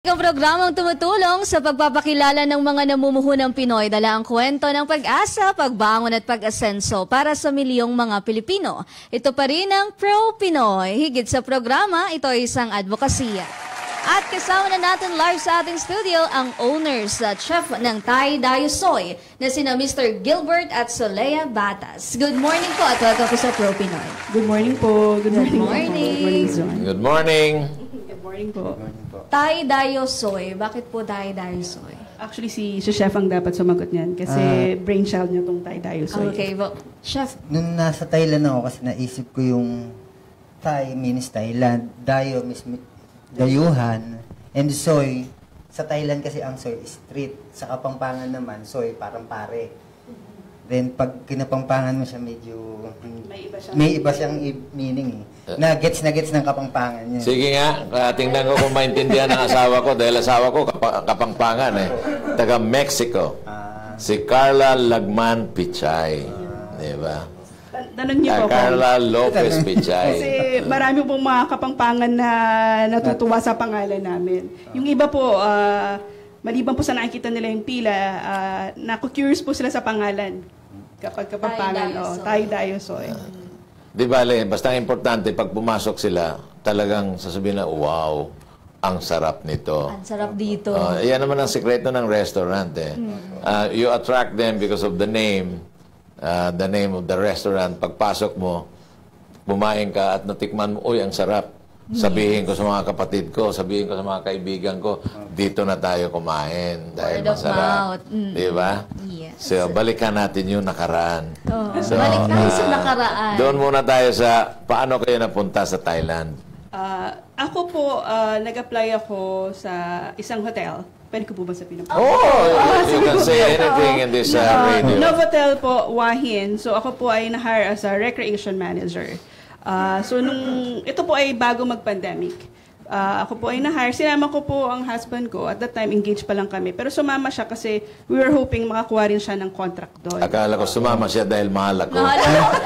Ang programang tumutulong sa pagpapakilala ng mga namumuhunang Pinoy, dala ang kwento ng pag-asa, pagbangon at pag-asenso para sa milyong mga Pilipino. Ito pa rin ang Pro Pinoy. Higit sa programa, ito ay isang advokasya. At kasama na natin live sa ating studio ang owners at chef ng Thai Dayo Soy na sina Mr. Gilbert at Solea Batas. Good morning po at welcome po sa Pro Pinoy. Good morning po. Good morning. Good morning. Good morning, John. Good morning. Good morning po. Thai Dayo Soy. Bakit po Thai Dayo Soy? Actually, si chef ang dapat sumagot niyan kasi brainchild niya tong Thai Dayo Soy. Okay, well, chef. Nung nasa Thailand ako kasi naisip ko yung Thai means Thailand, Dayo means dayuhan, and soy. Sa Thailand kasi ang soy is street. Sa Kapampangan naman, soy parang pare. Then pag kinapampangan mo siya medyo may iba siyang meaning eh. Na gets ng Kapampangan niya. Sige nga, tingnan ko kung maintindihan ng asawa ko dahil asawa ko Kapampangan eh. Taga Mexico. Si Carla Lagman Pichay. Diba? Tanong niyo po. Carla Lopez Pichay. Kasi marami pong mga Kapampangan na natutuwa sa pangalan namin. Yung iba po, maliban po sa nakikita nila yung pila, naku-curious po sila sa pangalan. Kapag Kapampangan, Thai Dayo Soy. Di bale, basta importante, pag pumasok sila, talagang sasabihin na, wow, ang sarap nito. Ang sarap dito. Yan naman ang sekreto ng restaurant eh. You attract them because of the name of the restaurant. Pagpasok mo, kumain ka at natikman mo, uy, ang sarap. Sabihin ko sa mga kapatid ko, sabihin ko sa mga kaibigan ko, dito na tayo kumain dahil masarap. Di ba? Yes. So, balikan natin yung nakaraan. So, balik tayo sa nakaraan. Doon muna tayo sa paano kayo napunta sa Thailand. Ako po, nag-apply ako sa isang hotel. Pwede ko po ba sabihin? You can say anything in this radio. Novotel po, Wahin. So ako po ay na-hire as a recreation manager. So ito po ay bago mag-pandemic. Ako po ay na-hire. Sinama ko po ang husband ko. At that time, engaged pa lang kami. Pero sumama siya kasi we were hoping makakuha rin siya ng contract doon. Akala ko sumama siya dahil mahal ako.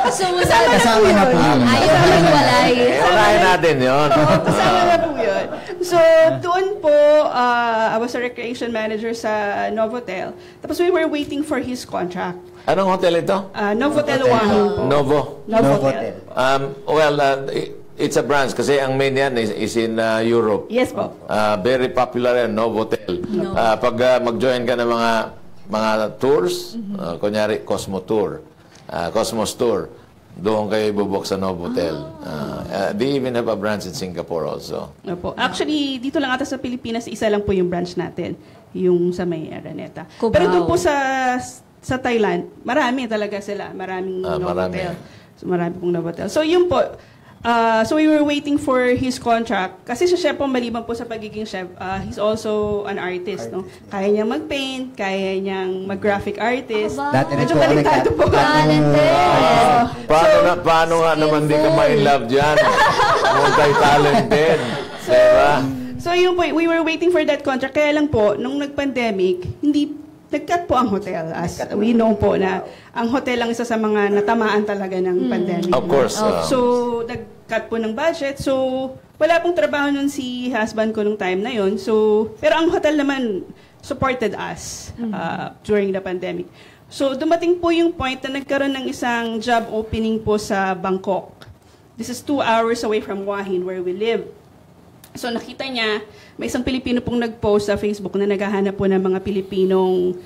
Kasama na po yun. Ayaw na walay. Unahin natin yun. Kasama na po yun. So, doon po, I was a recreation manager sa Novotel. Tapos we were waiting for his contract. Anong hotel ito? Novotel Wahin po. Novotel. It's a branch kasi ang main yan is in Europe. Yes po. Very popular yan, Novotel. Pag mag-join ka ng mga tours, kunyari Cosmo Tour, Cosmos Tour, doon kayo ibubok sa Novotel. They even have a branch in Singapore also. Opo. Actually, dito lang ata sa Pilipinas, isa lang po yung branch natin, yung sa may Araneta. Cubao. Pero doon po sa Thailand, marami talaga sila. Maraming Novotel. So, marami pong Novotel. So, yun po. So we were waiting for his contract. Kasi siya chef po, maliban po sa pagiging chef, he's also an artist. No? Kaya niyang mag-paint, kaya niyang mag-graphic artist. Medyo kalintado po. Paano nga naman di ka ma-in-love dyan? Multi-talented. Diba? So yun po, we were waiting for that contract. Kaya lang po, nung nag-pandemic, nag-cut po ang hotel. As we know po na ang hotel ang isa sa mga natamaan talaga ng pandemic. Of course. So, nag-cut po ng budget. So, wala pong trabaho nun si husband ko nung time na yon. So, pero ang hotel naman supported us during the pandemic. So, dumating po yung point na nagkaroon ng isang job opening po sa Bangkok. This is 2 hours away from Wahin where we live. So nakita niya, may isang Pilipino pong nag-post sa Facebook na naghahanap po ng mga Pilipinong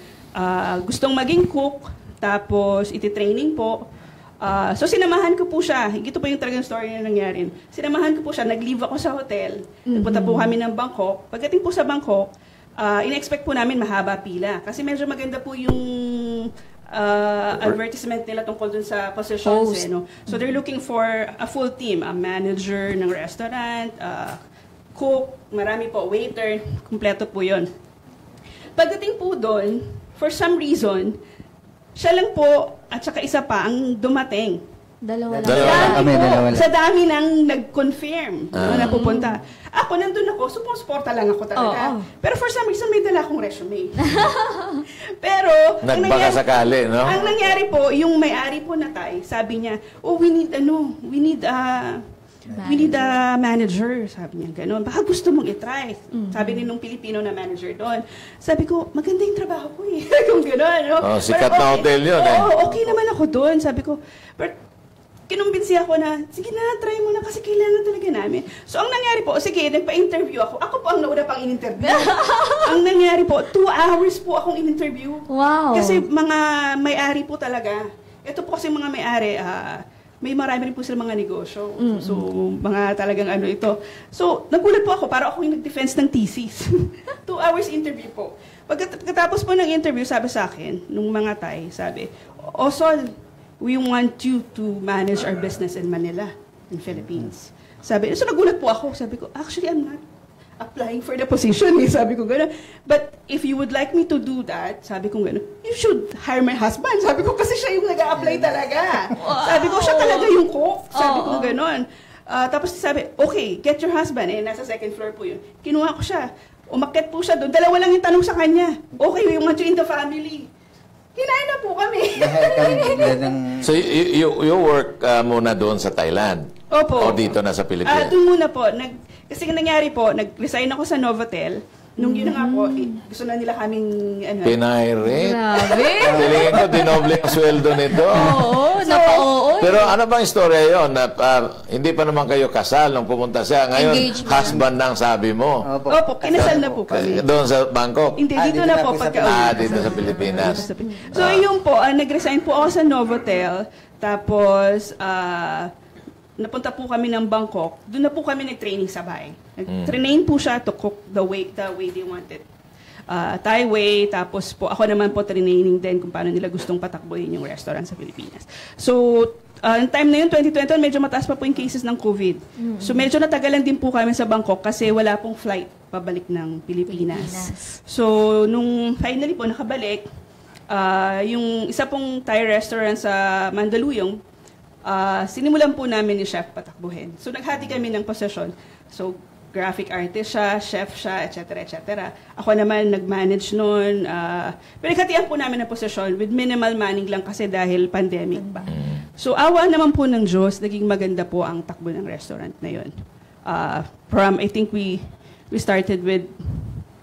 gustong maging cook, tapos iti-training po. So sinamahan ko po siya. Ito po yung talagang story na nangyari. Sinamahan ko po siya, nag-leave ako sa hotel. Nagpunta po kami ng Bangkok. Pagdating po sa Bangkok, in-expect po namin mahaba pila. Kasi medyo maganda po yung advertisement nila tungkol dun sa positions. No? So they're looking for a full team, a manager ng restaurant, cook, marami po, waiter, kumpleto po yun. Pagdating po doon, for some reason, siya lang po at saka isa pa ang dumating. Dalawa Sa dami nang nag-confirm na pupunta. Ako, nandun ako, suporta lang ako talaga. Pero for some reason, may dala akong resume. Pero, nagbaka sakali, no? Ang nangyari po, yung may-ari po na Thai, sabi niya, oh, we need We need a manager, sabi niya, gano'n. Baka gusto mong itry. Sabi ni nung Pilipino na manager doon. Sabi ko, maganda yung trabaho ko eh. Kung gano'n, no? Oh, sikat na hotel yun eh. Oo, okay naman ako doon. Sabi ko, but kinumbinsi ako na, sige na, try mo na kasi kailangan talaga namin. So, ang nangyari po, sige, nagpa-interview ako. Ako po ang nauna pang in-interview. Ang nangyari po, 2 hours po akong in-interview. Wow. Kasi mga may-ari po talaga. Ito po kasi mga may-ari, may marami rin po sila mga negosyo. So, mga talagang ano ito. So, nagulat po ako, para ako yung nag-defense ng thesis. 2 hours interview po. Pagkatapos po ng interview, sabi sa akin, nung mga Thai, sabi, Sol, we want you to manage our business in Manila, in Philippines. Sabi, so nagulat po ako. Sabi ko, actually, I'm not applying for the position. Sabi ko gano'n. But if you would like me to do that, sabi ko gano'n, you should hire my husband. Sabi ko, kasi siya yung nag-a-apply talaga. Sabi ko, siya talaga yung cook. Sabi ko gano'n. Tapos sabi, okay, get your husband. Nasa second floor po yun. Kinuha ko siya. Umakyat po siya doon. 2 lang yung tanong sa kanya. Okay, we want you in the family. Kinain na po kami. So you work muna doon sa Thailand? Opo. O dito na sa Pilipinas? Doon muna po. Kasi nangyari po, nag-resign ako sa Novotel. Nung yun na nga po, gusto na nila kaming... Pinahire? Grabe. Pilingin ko, dinoble ang sweldo nito. Oo, napa-oo. Pero ano bang istorya yun? Hindi pa naman kayo kasal nung pumunta siya. Ngayon, Engagement. husband na ang sabi mo. Opo, kinasal na po kami. Doon sa Bangkok? Hindi, dito na po pagka-uwi. Dito sa Pilipinas. So, yun po, nag-resign po ako sa Novotel. Tapos, napunta po kami ng Bangkok. Doon na po kami nag-training sa bahay. Nag-train po siya to cook the way they wanted. Thai way, tapos po ako naman po training din kung paano nila gustong patakbuhin yung restaurant sa Pilipinas. So, time na yun, 2020, medyo mataas pa po yung cases ng COVID. So, medyo natagalan din po kami sa Bangkok kasi wala pong flight pabalik ng Pilipinas. So, nung finally po nakabalik, yung isa pong Thai restaurant sa Mandaluyong, sinimulan po namin ni chef patakbuhin. So, naghati kami ng posisyon. So, graphic artist siya, chef siya, etc., etc. Ako naman nag-manage noon. Pinaghatian po namin ng posisyon with minimal manning lang kasi dahil pandemic pa. So, awa naman po ng Diyos, naging maganda po ang takbo ng restaurant na yun. I think we started with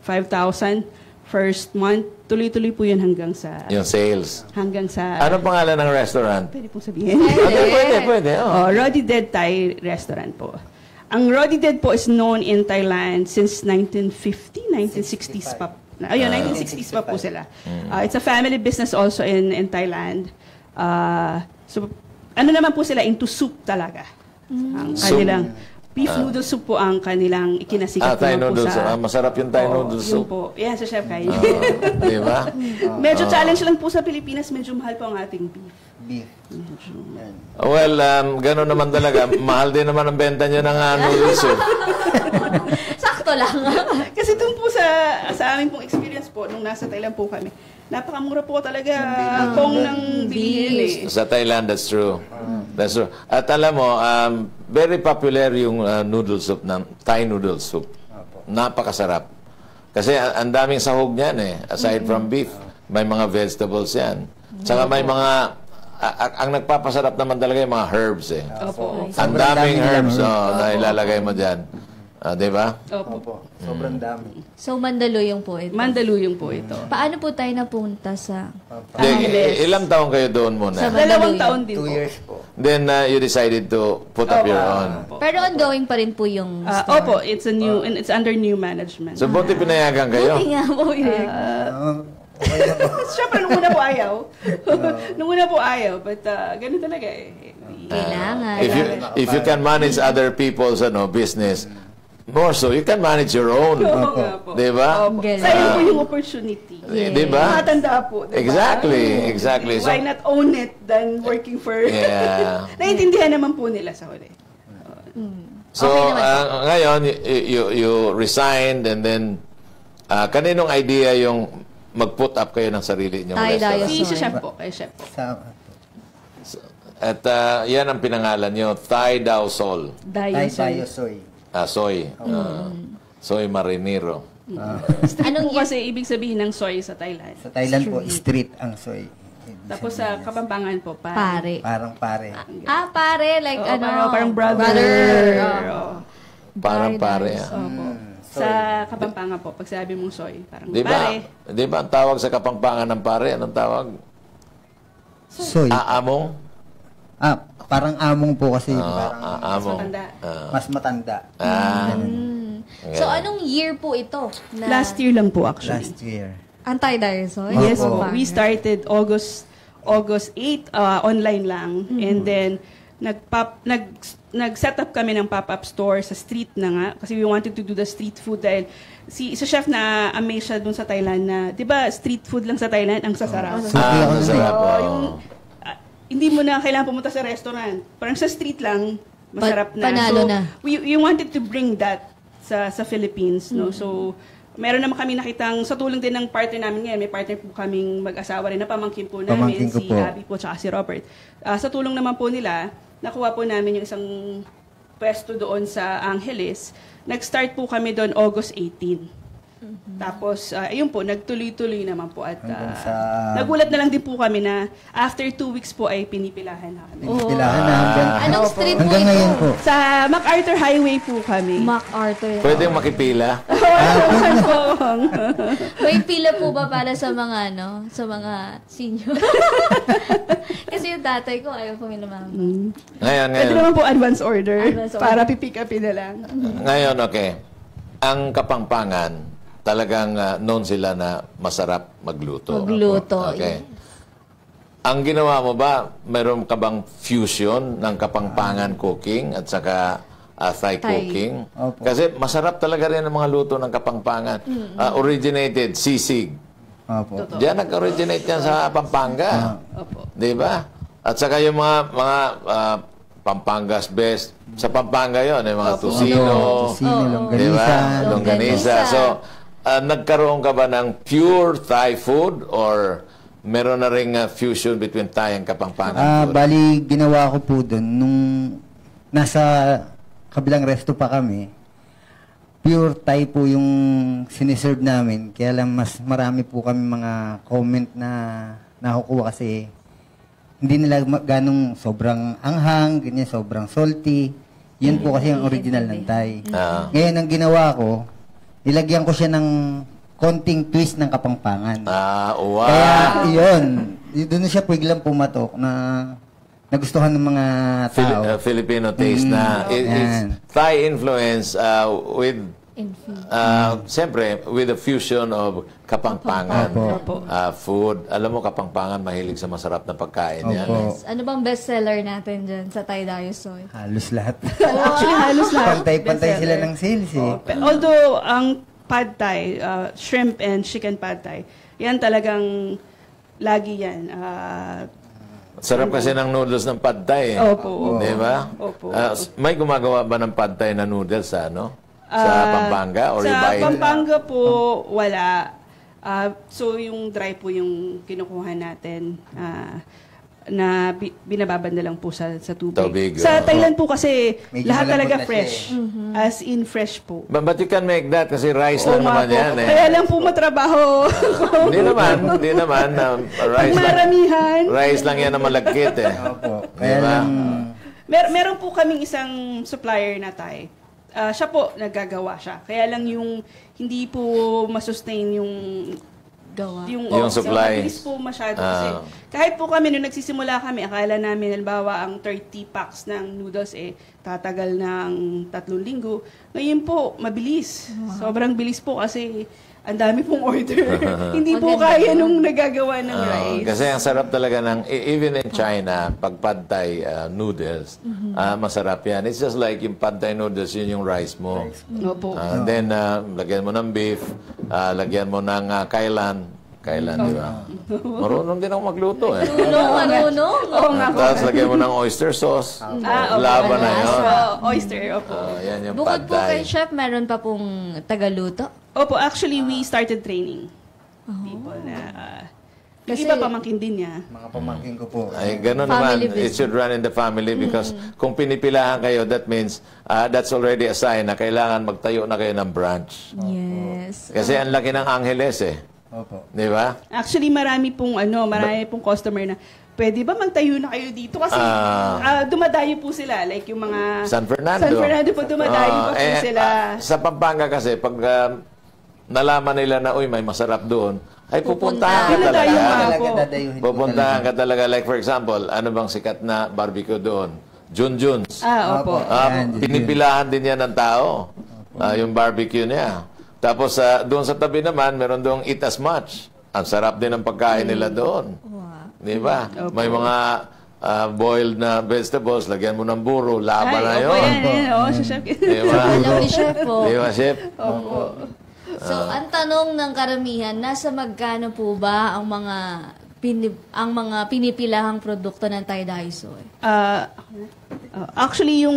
5,000 first month. Tuloy-tuloy po yun hanggang sa... Yung sales. Hanggang sa... Ano pangalan ng restaurant? Pwede pong sabihin. Pwede. Oh. Rodi Dead Thai Restaurant po. Ang Rodi Dead po is known in Thailand since 1950, 1960s pa. Ayun, 1960s pa po sila. It's a family business also in Thailand. So, ano naman po sila, into soup talaga. Ang kanilang... Beef noodle soup po ang kanilang ikinasikat Thai po noodles. sa... Masarap yung Thai noodle soup. Yun po. Yan, sa Chef Kai. Di ba? Medyo challenge lang po sa Pilipinas, medyo mahal po ang ating beef. Beef. Well, gano'n naman talaga. Mahal din naman ang benta nyo ng noodle soup. Sakto lang. Kasi dun po sa aming pong experience po, nung nasa Thailand po kami, napakamura po talaga kung ng bilihin eh. Sa Thailand, that's true. That's true. At alam mo, very popular yung noodle soup, Thai noodle soup. Napakasarap. Kasi ang daming sahog niyan eh. Aside from beef, may mga vegetables yan. Tsaka may mga, ang nagpapasarap naman talaga yung mga herbs eh. Opo. Ang daming herbs na ilalagay mo dyan. Di ba? Opo. Sobrang dami. So, Mandaluyong po ito. Mandaluyong po ito. Paano po tayo napunta sa... Ilang taon kayo doon muna? Sa 2 taon din 2 po. years po. Then you decided to put up your own. Pero ongoing pa rin po yung store. Opo, it's under new management. So, buti pinayagan kayo. Buti nga po yun. Okay na po. Siyempre, nung una po ayaw. Nung una po ayaw. But ganun talaga eh. Kailangan. If you can manage other people's business, more so, you can manage your own. Oo nga po. Di ba? Opo. Galing. Sayang po yung opportunity. Di ba? Matanda po. Diba? Exactly. So, Why not own it than working for... Yeah. Naiintindihan naman po nila sa huli. So, ngayon, you resigned and then, kaninong idea yung mag-put up kayo ng sarili ninyong Ay, restaurant? Si chef po. Kay chef po. At yan ang pinangalan nyo, Thai Dao Sol. Thai Tayo Soy. Soy. Soy Marinero. Anong po kasi ibig sabihin ng soy sa Thailand? Sa Thailand po, street ang soy. Tapos sa Kapampangan po, Pare. Parang pare. Pare, like Oo, ano? parang brother. Oo. Parang pare. Opo. Sa Kapampangan po, pag sabi mong soy, parang Di ba? pare. Di ba ang tawag sa Kapampangan ng pare? Anong tawag? Soy. Aamong? Parang among po kasi parang Aamong. matanda. mas matanda. So, anong year po ito? Na Last year lang po actually. Last year. Anti-dinosaur? Yes Opo. po. We started August 8, online lang. And then, nag-set up kami ng pop-up store sa street na nga. Kasi we wanted to do the street food dahil isa chef na amaze siya dun sa Thailand na, di ba, street food lang sa Thailand, ang sasarap. Suki ako dun eh. masarap. Hindi mo na kailangan pumunta sa restaurant. Parang sa street lang, masarap na. Panalo so, na. We wanted to bring that sa Philippines, no? So, meron naman kami nakitang, sa tulong din ng partner namin ngayon, may partner po kaming mag-asawa rin na pamangkin po namin, Pamangkin ko si po. Abby po, tsaka si Robert. Sa tulong naman po nila, nakuha po namin yung isang pwesto doon sa Angeles. Nag-start po kami doon August 18. Tapos, ayun po, nagtuloy-tuloy naman po. At Hanggang sa- nagulat na lang din po kami na after 2 weeks po ay pinipilahan na kami. Pilahan na hanggang, Anong street po hanggang ito? ngayon po. Sa MacArthur Highway po kami. MacArthur. Pwedeng makipila. May pila po ba para sa mga sa mga senior? Kasi yung tatay ko ayaw pumila Ngayon. Pwede naman po advance order, Advance order. para pipick upin na lang. Ngayon, okay. Ang Kapampangan, talagang known sila na masarap magluto. Magluto. Okay. Ang ginawa mo ba, meron ka bang fusion ng Kapampangan cooking at saka Thai cooking? Opo. Kasi masarap talaga rin ang mga luto ng Kapampangan. Originated, sisig. Opo. Diyan nag-originate yan sa Pampanga. Opo. Di ba? At saka yung mga Pampanga's best. Sa Pampanga yon, yung mga tusino, Tusino, di ba? longganisa. Longganisa. So, nagkaroon ka ba ng pure Thai food or meron na ring fusion between Thai and Kapampangan food? Bali, ginawa ko po doon nung nasa kabilang resto pa kami. Pure Thai po yung siniserve namin. Kaya lang mas marami po kami mga comment na nakukuha kasi hindi nila ganong sobrang anghang, ganyan, sobrang salty. Yun po kasi ang original ng Thai. Ngayon, ang ginawa ko, nilagyan ko siya ng konting twist ng Kapampangan. Wow. Kaya, yun. Doon siya biglang pumatok na nagustuhan ng mga tao. Filipino taste na. It's Yan. Thai influence with siyempre, with the fusion of Kapampangan Opo. food. Alam mo, Kapampangan mahilig sa masarap na pagkain yan. Opo. Ano bang bestseller natin dyan sa Thai Dinosaur? Halos lahat. Actually, halos lahat. Pantay-pantay sila bestseller. ng sales eh. Although, ang pad thai, shrimp and chicken pad thai, yan talagang lagi yan. Sarap kasi ng noodles ng pad thai. Opo. Di ba? Opo. May gumagawa ba ng pad thai na noodles sa Pampanga? Or you Sa buy it? Pampanga po, wala. So, yung dry po yung kinukuha natin na binababad na lang po sa tubig. Tubig, Sa oo. Thailand po kasi Medyo lahat malambot talaga na siya fresh. As in fresh po. But you can make that kasi rice Oo lang nga naman po. yan eh. Kaya lang po matrabaho. Hindi naman. Rice lang. Maramihan. Rice lang yan na malagkit eh. Opo. Kaya Diba? lang, Meron po kaming isang supplier na Thai. Siya po, naggagawa siya. Kaya lang yung hindi po masustain yung Gawa. Yung oh, supply. mabilis po masyado kasi kahit po kami nung nagsisimula kami, akala namin halimbawa ang 30 packs ng noodles tatagal ng 3 linggo. Ngayon po, mabilis. Sobrang bilis po kasi ang dami pong order. Hindi po Maganda kaya naman. nung nagagawa ng rice. Kasi ang sarap talaga ng, even in China, pag pad thai noodles, masarap yan. It's just like yung pad thai noodles, yun yung rice mo. Opo. Then, lagyan mo ng beef, lagyan mo ng kailan, di ba? Marunong din ako magluto eh. Marunong. Oo nga po. Tapos lagyan mo ng oyster sauce. Opo. Laban na yun. Oyster, opo. Yan yung Bukod pad po kay thai. Chef, meron pa pong tagaluto? Opo, actually, we started training people na yung Kasi- iba pamangkin din niya. mga pamangkin ko po. Ay, gano'n Family naman. It should run in the family because kung pinipilahan kayo, that means that's already a sign na kailangan magtayo na kayo ng branch. Yes. Kasi ang laki ng Angeles eh. Opo. Di ba? Actually, marami pong customer na, pwede ba magtayo na kayo dito? Kasi dumadayo po sila. Like yung mga... San Fernando. San Fernando po, dumadayo po sila. Sa Pampanga kasi, pag nalaman nila na, uy, may masarap doon, ay pupuntahan ka Dinadayo talaga. nga po. Dadayuhin po Pupuntahan talaga. ka talaga. Like for example, ano bang sikat na barbecue doon? Junjun's. Opo. Yan, Pinipilahan din yan ng tao. Yung barbecue niya. Tapos doon sa tabi naman, meron doon Eat As Much. Ang sarap din ng pagkain nila doon. Di ba? May mga boiled na vegetables, lagyan mo ng buro, laba na yun. Oo, sa chef. Di ba? Alam ni Chef po. Di ba, Chef? Opo. So, ang tanong ng karamihan, nasa magkano po ba ang mga pinipilahang produkto ng Thai Daisoy? Actually,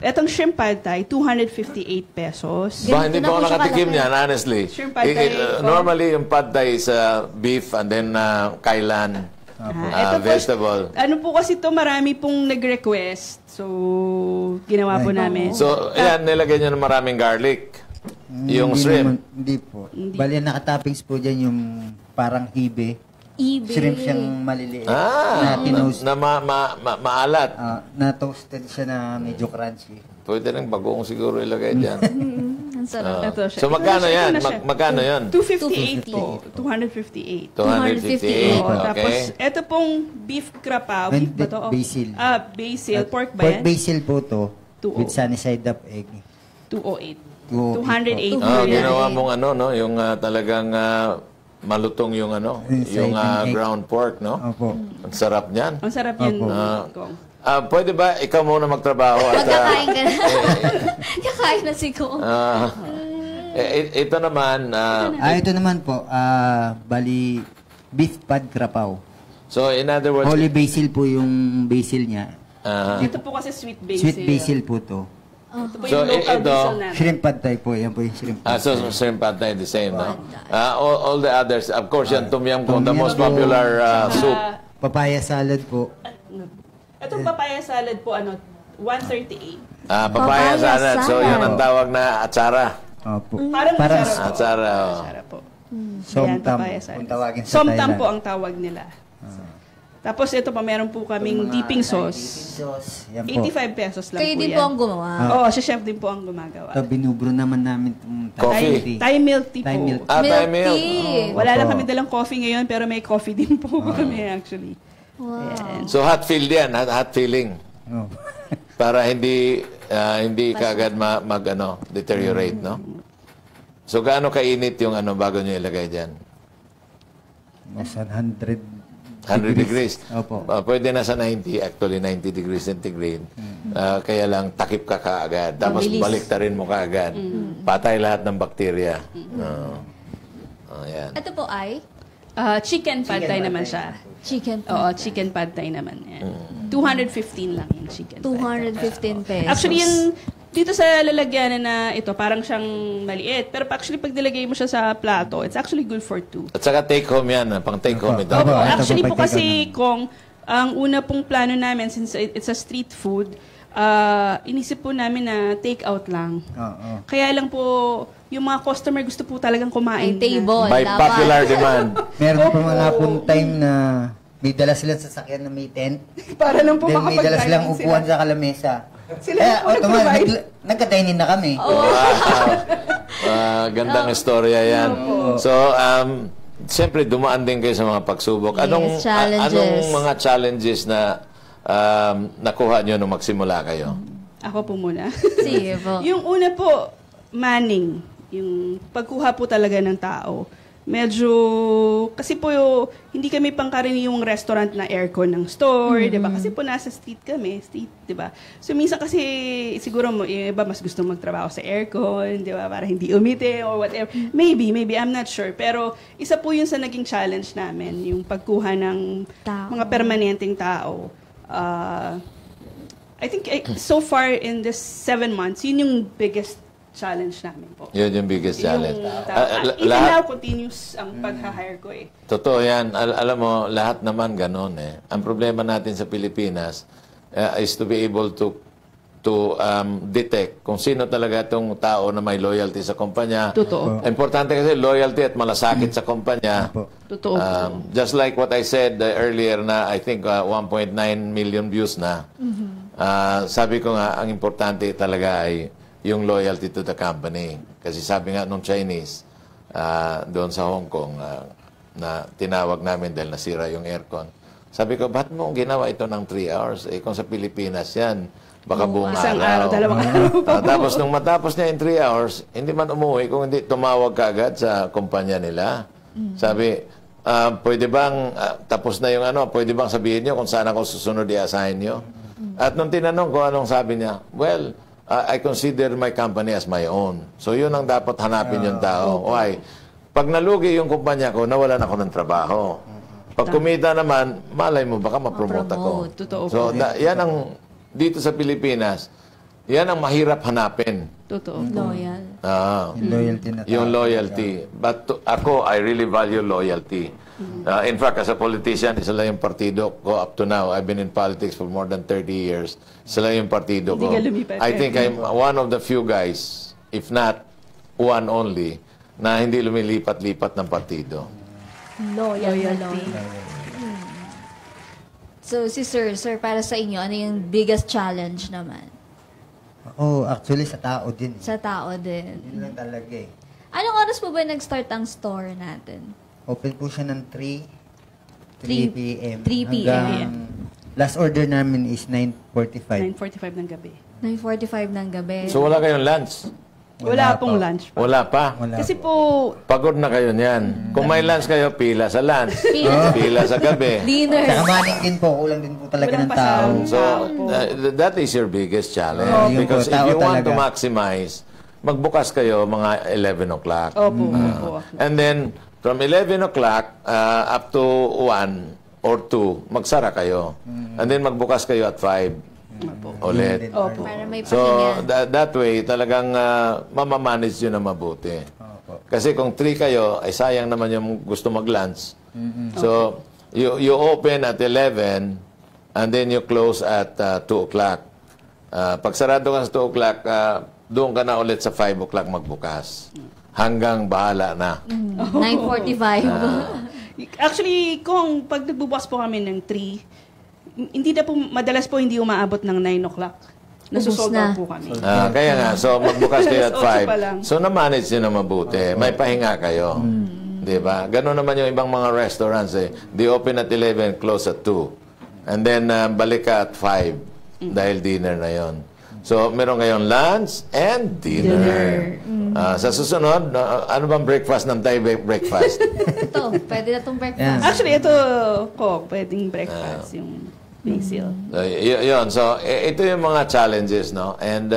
etong shrimp pad thai, 258 pesos. Ba, hindi Ganito na pa ako po siya nakatikim kalaki. yan, honestly. Shrimp pad thai po. Normally, yung pad thai is beef and then kailan, Ito po, vegetable. ano po kasi to marami pong nag-request. So, ginawa po namin. So, yan, nilagay nyo ng maraming garlic. Yung Hindi shrimp. naman- hindi po. Bali, nakatoppings po dyan yung parang hibe. Ibe. Shrimp siyang maliliit. na tinose. Maalat. Na toasted siya na medyo crunchy. Pwede rin bagoong siguro ilagay dyan. Ang sarap. Ito siya. So, magkano Ito yan? na siya. Magkano yan? 258 po. 258. 258. Oo, tapos, Okay. ito pong beef krapa. Beef ba to? Basil. Basil. Pork ba Pork yan? basil po to. 2-0. With sunny side up egg. 208. 208. 208. Ginawa mong yung talagang malutong yung yung ground pork, no? Opo. Ang sarap niyan. Ang sarap yan. Opo. Kong. Pwede ba ikaw muna magtrabaho at Magkakain ka na. Kakain na si Kong. ito naman Ito naman po, bali, beef pad krapaw. so in other words Holy basil po yung basil niya. Ito po kasi sweet basil. Sweet basil po to. Ito po So, yung local ito- basil natin. Shrimp pad thai po. Yan po yung shrimp pad. so shrimp pad thai the same, no? All the others, of course, yan tom yum kung the Tom yum most po. popular soup. Papaya salad po. Itong papaya salad po, 138. Papaya Papaya salad. So salad. yan ang tawag na atsara. Opo. Parang masarap po. Atsara. Masarap po. Somtam. papaya salad. Kung tawagin sa Somtam Thailand. po ang tawag nila. Tapos ito pa, meron po kaming dipping sauce. Yan po. 85 pesos lang Kayo po din yan. po ang gumawa. Oo, si chef din po ang gumagawa. Ito, binubro naman namin itong Coffee. Thai milk tea Thai po. milk. Thai Milk milk. tea. Wala lang Opo. kami dalang coffee ngayon, pero may coffee din po kami actually. Wow. So hot filled yan, hot filling. Oh. Para hindi kaagad deteriorate, no? So gaano kainit yung bago nyo ilagay diyan? Mas 100 100 degrees. Opo. Pwede na sa 90, actually 90 degrees centigrade. Kaya lang takip ka kaagad. Tapos Mabilis. baliktarin mo kaagad. Patay lahat ng bakterya. Yan. Ito po ay Chicken pad thai naman siya. chicken Oo, chicken pad thai naman yan. 215 lang yung chicken pad thai. 215 pesos. Actually, dito sa lalagyanan na ito, parang siyang maliit. Pero actually, pag nilagay mo siya sa plato, it's actually good for two. At saka take home yan. Pang take home ito. Opo. Ito Actually po, po pag kasi, Kong, ang una pong plano namin, since it's a street food, inisip po namin na take out lang. Oo. Kaya lang po, yung mga customer gusto po talagang kumain. Ang table. By dapat. popular demand. Meron po mga pong time na may dala silang sasakyan na may tent. Para lang po Then may dala silang makapag-dining upuan sila. sa kalamesa. Sila Kaya po nag-provide. nagka-dining na kami. Gandang istorya yan. So, siyempre, dumaan din kayo sa mga pagsubok. Yes, challenges. Anong mga challenges na nakuha nyo nung magsimula kayo? Ako po muna. Sige po. Yung una po, manning. Yung pagkuha po talaga ng tao. Medyo, kasi po hindi kami pangkaraniwang restaurant na aircon ng store, di ba? Kasi po nasa street kami, di ba? So minsan kasi siguro yung iba mas gusto magtrabaho sa aircon, di ba? Para hindi umiti or whatever. Maybe, I'm not sure. Pero isa po yun sa naging challenge namin, yung pagkuha ng Tao. mga permanenteng tao. I think so far in this 7 months, yun yung biggest challenge namin po. Yun yung biggest challenge. Even now, continuous ang pag-hire ko eh. Totoo yan. Alam mo, lahat naman ganon eh. Ang problema natin sa Pilipinas is to be able to detect kung sino talaga itong tao na may loyalty sa kumpanya. Totoo. Importante kasi loyalty at malasakit sa kumpanya. Totoo. Just like what I said earlier na I think 1.9 million views na. Sabi ko nga, ang importante talaga ay yung loyalty to the company. Kasi sabi nga nung Chinese, doon sa Hong Kong, na tinawag namin dahil nasira yung aircon. Sabi ko, ba't mo ginawa ito ng 3 hours? Eh, kung sa Pilipinas yan, baka buong Isang araw. araw, dalawang araw pa po. Tapos nung matapos niya in 3 hours, hindi man umuwi kung hindi tumawag ka agad sa kumpanya nila. Sabi, pwede bang, tapos na yung pwede bang sabihin niyo kung saan ako susunod i-assign niyo? At nung tinanong ko anong sabi niya, well, I consider my company as my own. So yun ang dapat hanapin yung tao. Why? Pag nalugi yung kumpanya ko, nawalan ako ng trabaho. Pag kumita naman, malay mo, baka ma-promote ako. Totoo So yan ang, dito sa Pilipinas, yan ang mahirap hanapin. Totoo. Loyal. Yung loyalty na Yung loyalty. But ako, I really value loyalty. In fact, as a politician, isa lang yung partido ko up to now. I've been in politics for more than 30 years. Isa lang yung partido ko. Hindi ka lumipat. I think I'm one of the few guys, if not one only, na hindi lumilipat-lipat ng partido. Loyalty. So, Sir, para sa inyo, ano yung biggest challenge naman? Actually, sa tao din. Sa tao din. Yun lang talaga eh. Anong oras po ba nag-start ang store natin? Open po siya ng 3 p.m. 3 p.m. Hanggang last order namin is 9:45. 9:45 ng gabi. 9:45 ng gabi. So wala kayong lunch? Wala pong lunch. Wala pa? Wala Kasi po. po, Pagod na kayo niyan. Kung may lunch kayo, pila sa lunch. Pila sa gabi. Dinner. Saka maning din po, kulang din po talaga Walang ng tao. pasahod. So, Tao po. that is your biggest challenge. Yun Because po, if tao you want to talaga. maximize, magbukas kayo mga 11 o'clock. opo, opo. And then, from 11 o'clock up to 1 or 2, magsara kayo. And then, magbukas kayo at 5 ulit. Opo. Para may So, pahinga. that way, talagang mamamanage nyo na mabuti. Kasi kung 3 kayo, ay sayang naman yung gusto mag-lunch. So, you open at 11 and then you close at 2 o'clock. Pag sarado ka sa 2 o'clock, doon ka na ulit sa 5 o'clock magbukas. Hanggang bahala na. 9:45. Actually, kung pag nagbubukas po kami ng 3, hindi na po, madalas po hindi umaabot ng 9 o'clock. Nasusold na. out po kami. Kaya nga, so magbukas kayo at Alas 8 pa lang. 5. So na-manage nyo na mabuti. May pahinga kayo. Di ba? Ganon naman yung ibang mga restaurants eh. They open at 11, close at 2. And then balik ka at 5 dahil dinner na yon. So meron kayong lunch and dinner. Sa susunod, ano bang breakfast ng Thai breakfast? Ito, pwede na itong breakfast. Actually, ito ko, pwedeng breakfast, yung basil. Yun. So, ito yung mga challenges, no? And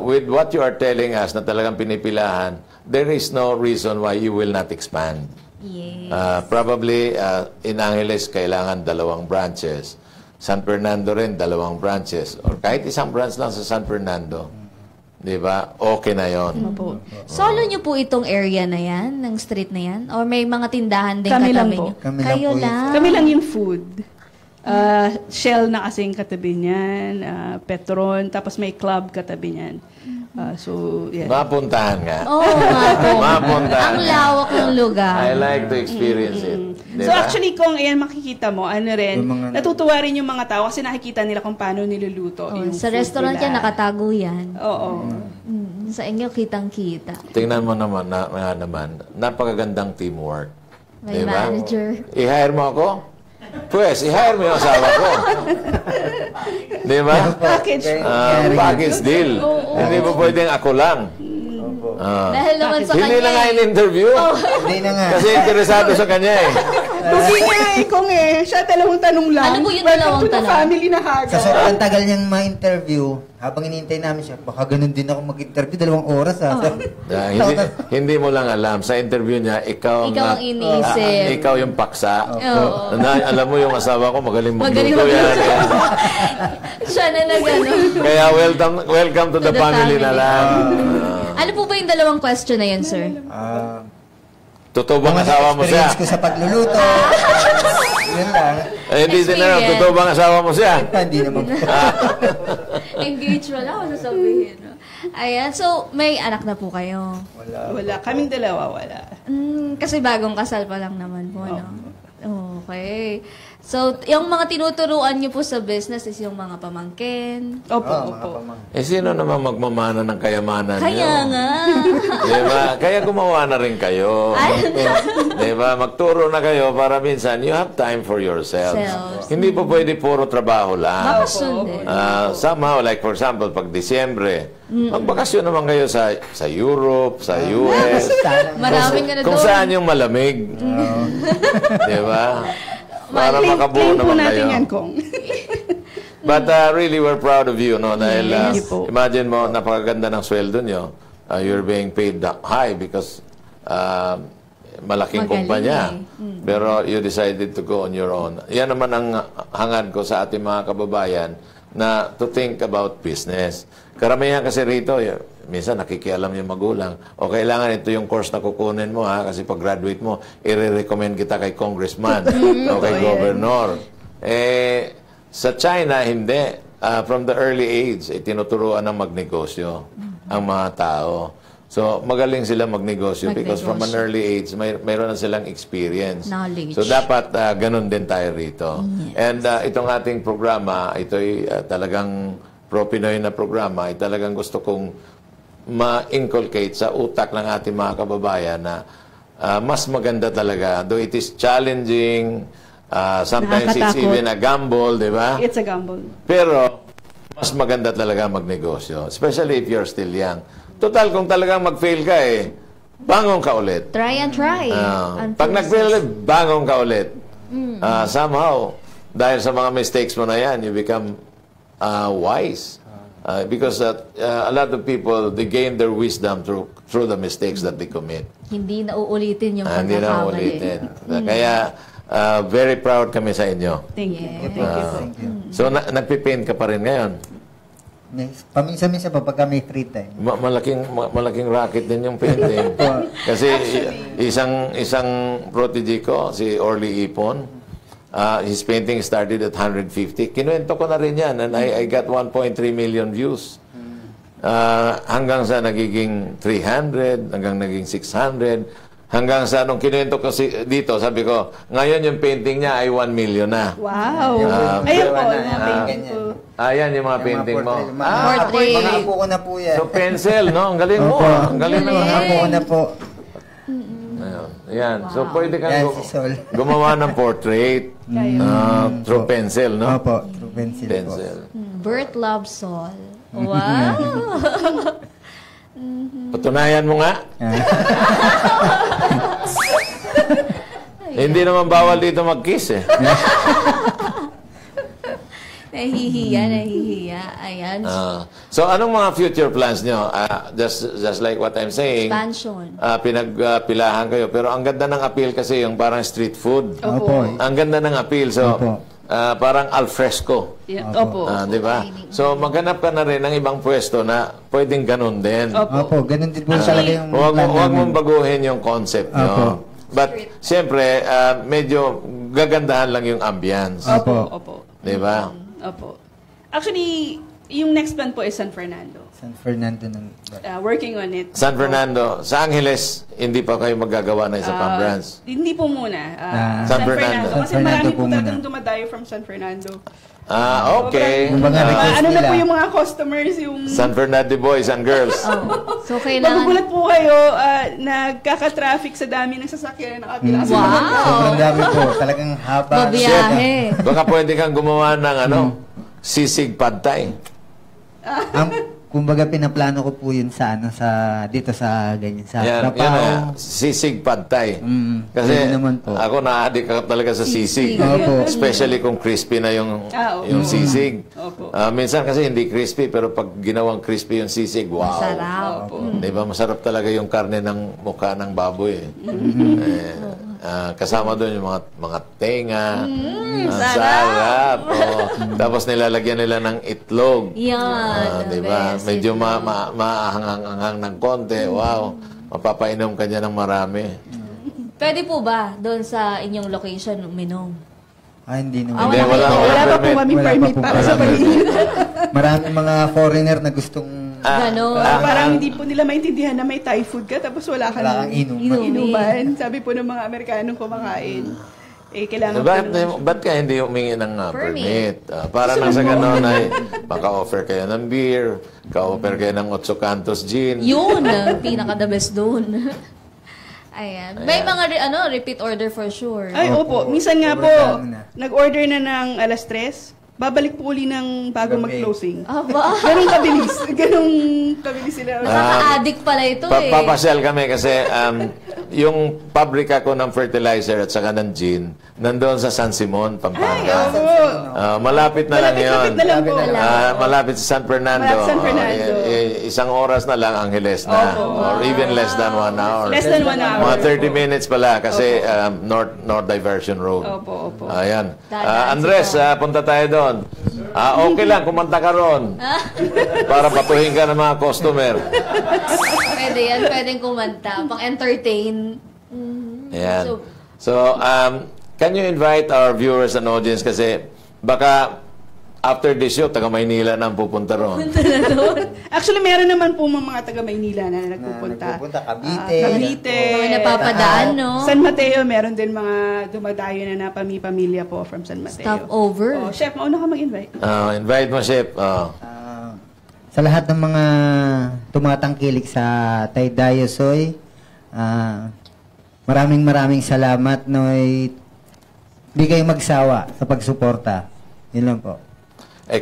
with what you are telling us na talagang pinipilahan, there is no reason why you will not expand. Yes. Probably, in Angeles, kailangan 2 branches. San Fernando rin, 2 branches. Or kahit isang branch lang sa San Fernando. Di ba? Okay na yon. Opo. Solo nyo po itong area na yan, ng street na yan? Or may mga tindahan din Kami lang katabi po. nyo? Kami lang Kayo po yun. lang? Kami lang yung food. Shell na kasing katabi niyan, Petron, tapos may club katabi niyan. So, yeah. Mapuntahan nga. Oo nga po. Mapuntahan Ang nga. lawak ng lugar. I like to experience it. Di So ba? actually, kung ayan makikita mo, ano rin, Yung mga- natutuwa rin yung mga tao kasi nakikita nila kung paano niluluto Oh, yung sa food restaurant nila. yan, nakatago yan. Oo. Sa inyo, kitang-kita. Tingnan mo naman, napakagandang teamwork. May Di ba? manager. I-hire mo ako? Pues, i-hire mo yung asawa ko. Di ba? Package. Package deal. Hindi mo pwedeng ako lang. Dahil naman sa Hindi na kanya. nga in-interview. Hindi na nga. Kasi interesado sa kanya eh. Hindi nga eh, kung siya dalawang tanong lang. Ano po yung Welcome dalawang to the tanong? family na Sa kagad. sobrang tagal niyang ma-interview, habang hinihintay namin siya, baka ganun din ako mag-interview, 2 oras ha. Hindi mo lang alam. Sa interview niya, ikaw Ikaw ang iniisip. ikaw yung paksa. Oo. Alam mo yung asawa ko, magaling Magaling magluto yan. Siya na nag-ano. Kaya welcome to the family na lang. Ano po ba yung dalawang question na yan, sir? Totoo bang Mga asawa mo siya? experience ko sa pagluluto. Yun lang. Hindi tinanong, Experience. totoo bang asawa mo siya? Hindi naman po. Engaged wala ako sasabihin. No? Ayan, so may anak na po kayo. Wala. Kaming dalawa, wala. Kasi bagong kasal pa lang naman po, no? Okay. So, yung mga tinuturuan niyo po sa business is yung mga pamangkin. Opo, Oo, mga opo. pamang. Sino naman magmamana ng kayamanan niyo? Kaya nga. Diba? Kaya gumawa na rin kayo. Diba? Magturo na kayo para minsan you have time for yourselves. Selves. Hindi po pwede puro trabaho lang. Makasundin. Somehow, like for example, pag Disyembre, magbakasyon naman kayo sa Europe, sa US. Maraming ka na Kung doon. saan yung malamig. Diba? Para makabuo Claim po naman natin kayo. yan, Kong. But really, we're proud of you, no? Dahil Thank you po. imagine mo, napakaganda ng sweldo nyo. You're being paid high because malaking Magaling kumpanya. eh. Pero you decided to go on your own. Yan naman ang hangad ko sa ating mga kababayan na to think about business. Karamihan kasi rito, minsan nakikialam yung magulang. O kailangan ito yung course na kukunin mo, ha? Kasi pag graduate mo, i-recommend kita kay congressman o kay governor. Sa China, hindi. From the early age, tinuturuan ng magnegosyo ang mga tao. So, magaling sila magnegosyo because from an early age, mayroon na silang experience. Knowledge. So, dapat ganun din tayo rito. And itong ating programa, ito'y talagang pro-Pinoy na programa, ay talagang gusto kong ma-inculcate sa utak ng ating mga kababayan na mas maganda talaga. Though it is challenging, sometimes it's Nakakatakot. even a gamble, di ba? It's a gamble. Pero, mas maganda talaga magnegosyo. Especially if you're still young. Total, kung talagang mag-fail ka bangon ka ulit. Try and try. Pag nag-fail ulit, bangon ka ulit. Somehow, dahil sa mga mistakes mo na yan, you become wise. Because a lot of people, they gain their wisdom through the mistakes that they commit. Hindi na uulitin yung Hindi na pagkakamali. ulitin. Kaya, very proud kami sa inyo. Thank you. Thank you po. Thank you. So, nagpipaint ka pa rin ngayon. Paminsan-minsan pa pagka may free time. Malaking racket din yung painting. Kasi isang protege ko, si Orly Ipon, his painting started at 150. Kinuwento ko na rin yan and I got 1.3 million views. Hanggang sa nagiging 300, hanggang naging 600, hanggang sa nung kinuwento ko dito, sabi ko, ngayon yung painting niya ay 1 million na. Wow. Ayun po, yung mga painting ko. Yan yung mga painting mo. Portrait. Mga apo ko na po yan. So pencil, no? Ang galing mo. Ang galing mo. Mga apo ko na po. Yan. So pwede kang Yan, si Sol. gumawa ng portrait through pencil, no? Opo, through pencil, Pencil. Bert Love Sol. Wow! Patunayan mo nga. Hindi naman bawal dito mag-kiss eh. Nahihiya. Ayan. So anong mga future plans nyo? Just like what I'm saying, Expansion. pinagpilahan kayo. Pero ang ganda ng appeal kasi yung parang street food. Opo. Ang ganda ng appeal. So, Opo. parang al fresco. Yeah, opo. Di ba? So, maghanap ka na rin ng ibang pwesto na pwedeng ganun din. Opo, ganun din po talaga yung Huwag plan mong namin. baguhin yung concept nyo. But, siyempre, medyo gagandahan lang yung ambience. Opo. Opo. Di ba? Opo. Actually, yung next plan po is San Fernando. San Fernando ng... Working on it. San Fernando. Sa Angeles, hindi pa kayo magagawa na isa pang branch. Hindi po muna. San Fernando. Kasi San Fernando marami po po talagang muna. dumadayo from San Fernando. Okay. Kumbaga, request Ano na nila. po yung mga customers, yung... San Fernando boys and girls. So, kailangan... Magugulat po kayo, nagkaka-traffic sa dami ng sasakyan na nakapila. Sobrang dami po. Talagang haba. Babiyahe. Baka pwede kang gumawa ng sisig pad thai. Kumbaga pinaplano ko po yun sa dito sa ganyan sa Yan, Tapao. sisig pad thai. Kasi pwede naman po. ako na-addict ako talaga sa sisig. Opo. Especially kung crispy na yung sisig. Opo. Minsan kasi hindi crispy pero pag ginawang crispy yung sisig, wow. Sarap. Di ba? Masarap talaga yung karne ng mukha ng baboy. Kasama doon yung mga tenga. Sarap. Tapos nilalagyan nila ng itlog. Yan. Di ba? Medyo maahang-ahang ng konti. Wow. Mapapainom ka niya ng marami. Pwede po ba doon sa inyong location uminom? Hindi naman. Hindi, wala Wala pa po permit. kami Wala pa permit po para sa permit. pag-inom. Maraming mga foreigner na gustong Ganon. Parang hindi po nila maintindihan na may Thai food ka tapos wala ka wala kang inuman. inuman. Sabi po ng mga Amerikanong kumakain. Kailangan Ba't ka hindi humingi ng Permit. permit? Para nang sa gano'n ay maka-offer kayo ng beer, ka-offer kayo ng Otso Cantos gin. Yun, pinaka-the best doon. Ayan. May mga repeat order for sure. Ay, opo. Minsan nga po, Overtime na. nag-order na ng alas 3, babalik po uli ng bago Gabi. mag-closing. Aba, Ganun kabilis. Ganun kabilis sila. nakaka-addict pala ito eh. Papasyal kami kasi yung pabrika ko ng fertilizer at saka ng gin, nandoon sa San Simon, Pampanga. Oo. Malapit na lang yun. Malapit na lang po. Malapit sa San Fernando. Malapit San Fernando. Isang oras na lang Angeles na. Or even less than 1 hour. Less than 1 hour. Mga 30 minutes pala kasi North Diversion Road. Opo, opo. Ayan. Dadaan Andres, punta tayo doon. Okay lang, kumanta ka ron. Para patuhin ka ng mga customer. Pwede yan, pwedeng kumanta. Pang-entertain. Ayan. So- So, can you invite our viewers and audience kasi baka after this show, taga Maynila na ang pupunta ron. Actually, meron naman po mga taga Maynila na nagpupunta. Nagpupunta, Cavite. Cavite. Mga napapadaan, no? San Mateo, meron din mga dumadayo na pamilya po from San Mateo. Stopover. Oh, chef, mauna ka mag-invite. Invite mo, Chef. Sa lahat ng mga tumatangkilik sa Tay Dayosoy, maraming salamat, Noy. Hindi kayo magsawa sa pagsuporta. Yun lang po.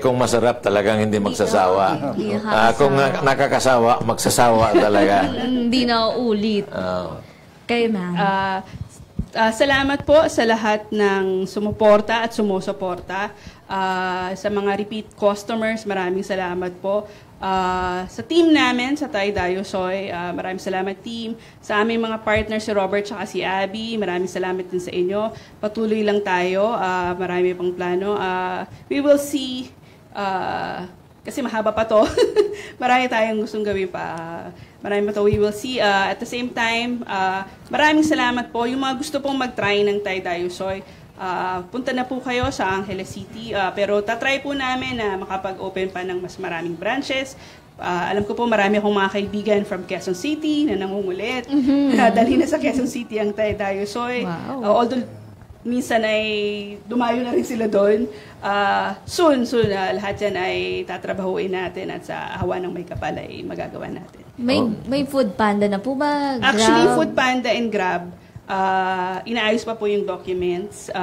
Kung masarap, talagang hindi magsasawa. Hindi Kung nakakasawa, magsasawa talaga. Hindi na ulit. Kayo, ma'am. Salamat po sa lahat ng sumuporta at sumusuporta. Sa mga repeat customers, maraming salamat po. Sa team namin, sa Tay Dayosoy, maraming salamat team. Sa aming mga partners, si Robert at si Abby, maraming salamat din sa inyo. Patuloy lang tayo, marami pang plano. We will see, kasi mahaba pa to. Marami tayong gustong gawin pa. Marami pa to. We will see. At the same time, maraming salamat po. Yung mga gusto pong mag-try ng Tay Dayosoy, punta na po kayo sa Angeles City. Pero tatry po namin na makapag-open pa ng mas maraming branches. Alam ko po marami akong mga kaibigan from Quezon City na nangungulit. Dalhin na sa Quezon City ang Tay Dayosoy. Wow. Although minsan ay dumayo na rin sila doon. Soon, lahat yan ay tatrabahuin natin at sa hawa ng may kapal ay magagawa natin. May food panda na po ba? Actually, Grab? Food Panda and Grab, inaayos pa po yung documents.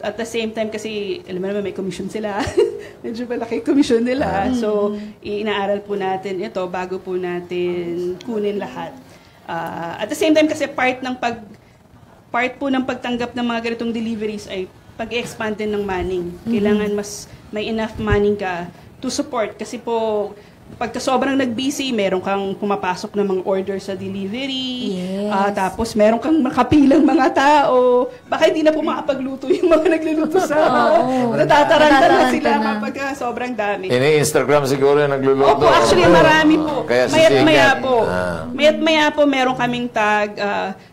At the same time, kasi alam mo naman may commission sila. Medyo malaki commission nila. So, inaaral po natin ito bago po natin kunin lahat. At the same time, kasi part po ng pagtanggap ng mga ganitong deliveries ay pag-expand din ng manning. Kailangan mas may enough manning ka to support. Kasi po, pagka sobrang nag-busy, meron kang pumapasok ng mga order sa delivery. Yes. Tapos meron kang makapilang mga tao. Baka hindi na po makapagluto yung mga nagluluto sa... Natataranta na sila kapag sobrang dami. Ini-Instagram siguro yung nagluluto. Opo, actually marami po. Kaya Mayat-maya sisikat. po. Mayat-maya po meron kaming tag.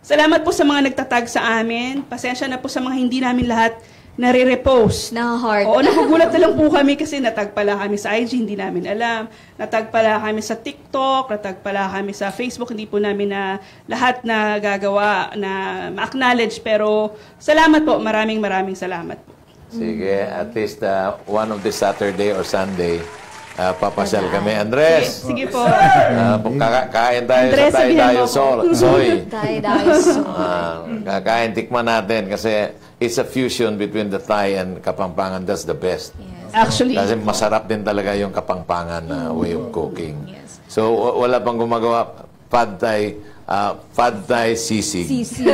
Salamat po sa mga nagtatag sa amin. Pasensya na po sa mga hindi namin lahat nare-repost. Na-heart. Oo, nagugulat na lang po kami kasi natag pala kami sa IG, hindi namin alam. Natag pala kami sa TikTok, natag pala kami sa Facebook, hindi po namin na lahat na gagawa na ma-acknowledge. Pero salamat po, maraming salamat po. Sige, at least one of this Saturday or Sunday, papasyal kami. Andres, Sige po. kain tayo Andres, sa Tay sabihan mo. Dayosoy. Tay Dayosoy. Kakain, tikman natin kasi it's a fusion between the Thai and Kapampangan. That's the best. Yes. Actually, Kasi masarap din talaga yung Kapampangan na way of cooking. Yes. So, wala pang gumagawa Pad Thai sisig. Sisig.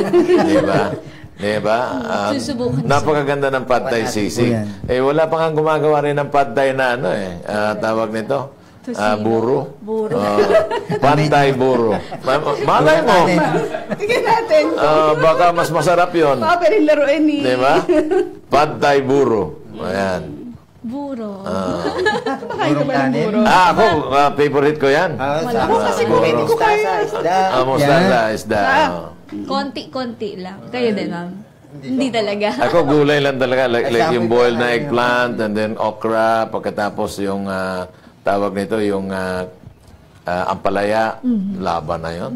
Diba? Susubukan Napakaganda ng Pad Thai sisig. Wala pang ang gumagawa rin ng Pad Thai na tawag nito. Buro. Buro. Pad Thai buro. Malay mo. tingnan natin. Baka mas masarap yun. Baka pa rin laruin ni... Diba? Pad Thai buro. Ayan. Buro. Pakain ka ba ng buro? Ako, favorite ko yan. Sa Ako kasi may hindi ko mustasa, kaya. isda. Mustasa, Yan. isda. Konti-konti lang. Kayo din, ma'am? Hindi talaga. Ako gulay lang talaga. Like yung boiled na eggplant and then okra. Pagkatapos yung tawag nito, yung ampalaya. Laban na yun.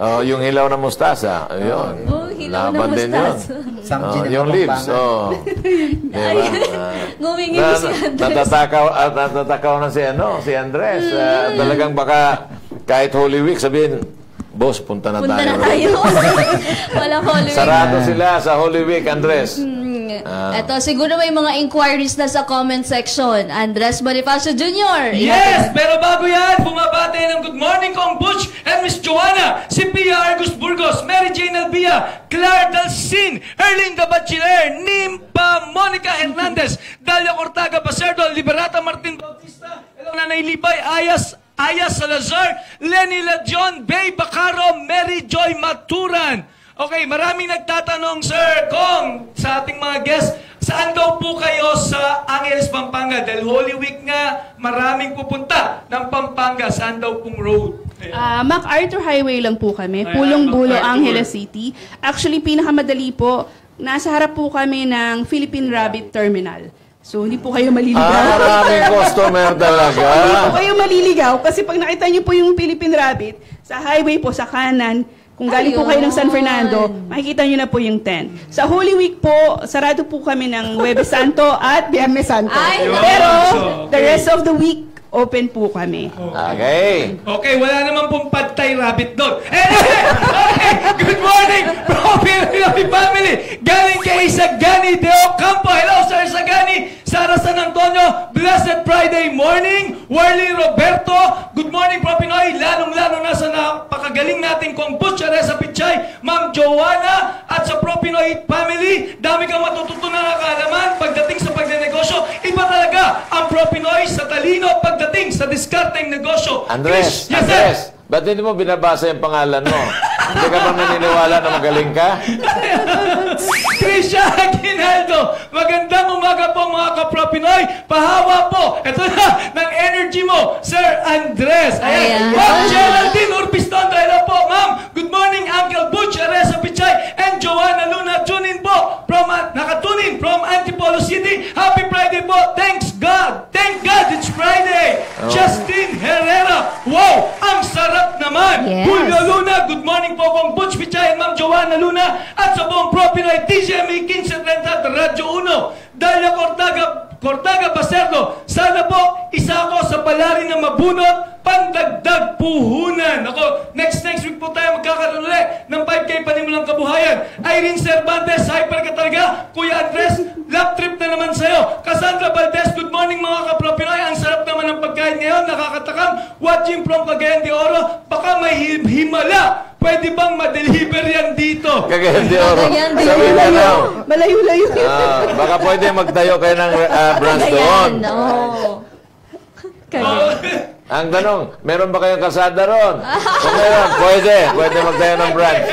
Oh, yung hilaw na mustasa. Ayun. Hilaw na Laban din yun. mustasa. Yung leaves. Oh. Diba? Ngumingin si Andres. Natatakaw na si Andres. Talagang baka kahit Holy Week sabihin, boss, punta na Punta tayo. na tayo. Walang Holy Week. Sarado sila sa Holy Week, Andres. Ito, siguro may mga inquiries na sa comment section. Andres Bonifacio Jr. Yes! Pero bago yan, bumabate ng good morning kong Butch and Miss Joanna, si Pia Argus Burgos, Mary Jane Albia, Claire Dalcin, Erlinda Bachiller, Nimpa Monica Hernandez, Dalia Cortaga Bacerdo, Liberata Martin Bautista, Hello Nanay Libay, Aya Salazar, Lenny Lajon, Bay Bacaro, Mary Joy Maturan. Okay, maraming nagtatanong, Sir Kong, sa ating mga guests, saan daw po kayo sa Angeles, Pampanga? Dahil Holy Week nga, maraming pupunta ng Pampanga. Saan daw pong road? MacArthur Highway lang po kami. Pulong-Bulo, Angeles City. Actually, pinakamadali po, nasa harap po kami ng Philippine Rabbit Terminal. So, hindi po kayo maliligaw. Maraming customer talaga. Hindi po kayo maliligaw kasi pag nakita niyo po yung Philippine Rabbit, sa highway po, sa kanan, kung galing po kayo ng San Fernando, makikita nyo na po yung 10. Sa Holy Week po, sarado po kami ng Huwebes Santo at Biyernes Santo. Pero, the rest of the week, open po kami. Okay. Okay, wala naman pong pad-thai rabbit doon. Okay, good morning, Philippine family. Galing kay Sagani Deo Campo. Hello, Sir Sagani. Sara San Antonio, Blessed Friday morning. Warly Roberto, good morning, Pinoy. Lalong-lalo na sa napakagaling natin kong Butch Aresa Pichay, Ma'am Joanna, at sa Pinoy family. Dami kang matututunan na kaalaman pagdating sa pagnenegosyo. Iba talaga ang Pinoy sa talino pagdating sa diskarteng negosyo. Andres, Yes, Andres, sir. ba't hindi mo binabasa yung pangalan mo? Hindi ka ba naniniwala na magaling ka? Trisha Aguinaldo, magandang umaga po mga kapro-Pinoy. Pahawa po, ito na, ng energy mo, Sir Andres. Ayan. Ma'am Geraldine Urbistondo, hello po, ma'am. Good morning, Uncle Butch, Aresa Pichay, and Joanna Luna. Tune in po, nakatune in from Antipolo City. Happy Friday po. Thanks God. Thank God it's Friday. Justin Herrera. Wow, ang sarap naman. Yes. Julio Luna, good morning po kong Butch Pichay and Ma'am Joanna Luna at sa buong Pinoy TGME 1530 Radyo 1. Dalia Cortaga Bacerdo, sana po isa ako sa palari na mabunot, pandagdag puhunan. Ako, next week po tayo magkakaroon ulit ng 5K Panimulang Kabuhayan. Irene Cervantes, hyper ka talaga. Kuya Andres, lap trip na naman sa'yo. Cassandra Valdez, good morning mga kapro-Pinoy. Ang sarap naman ng pagkain ngayon, nakakatakam. Watching from Cagayan de Oro, baka may himala. Pwede bang ma-deliver yan dito? Cagayan de Oro. Cagayan de Sabi Oro. na Malayo-layo. baka pwede magtayo kayo ng branch doon. Ang tanong, meron ba kayong kalsada ron? Kung meron, pwede magtayo ng branch.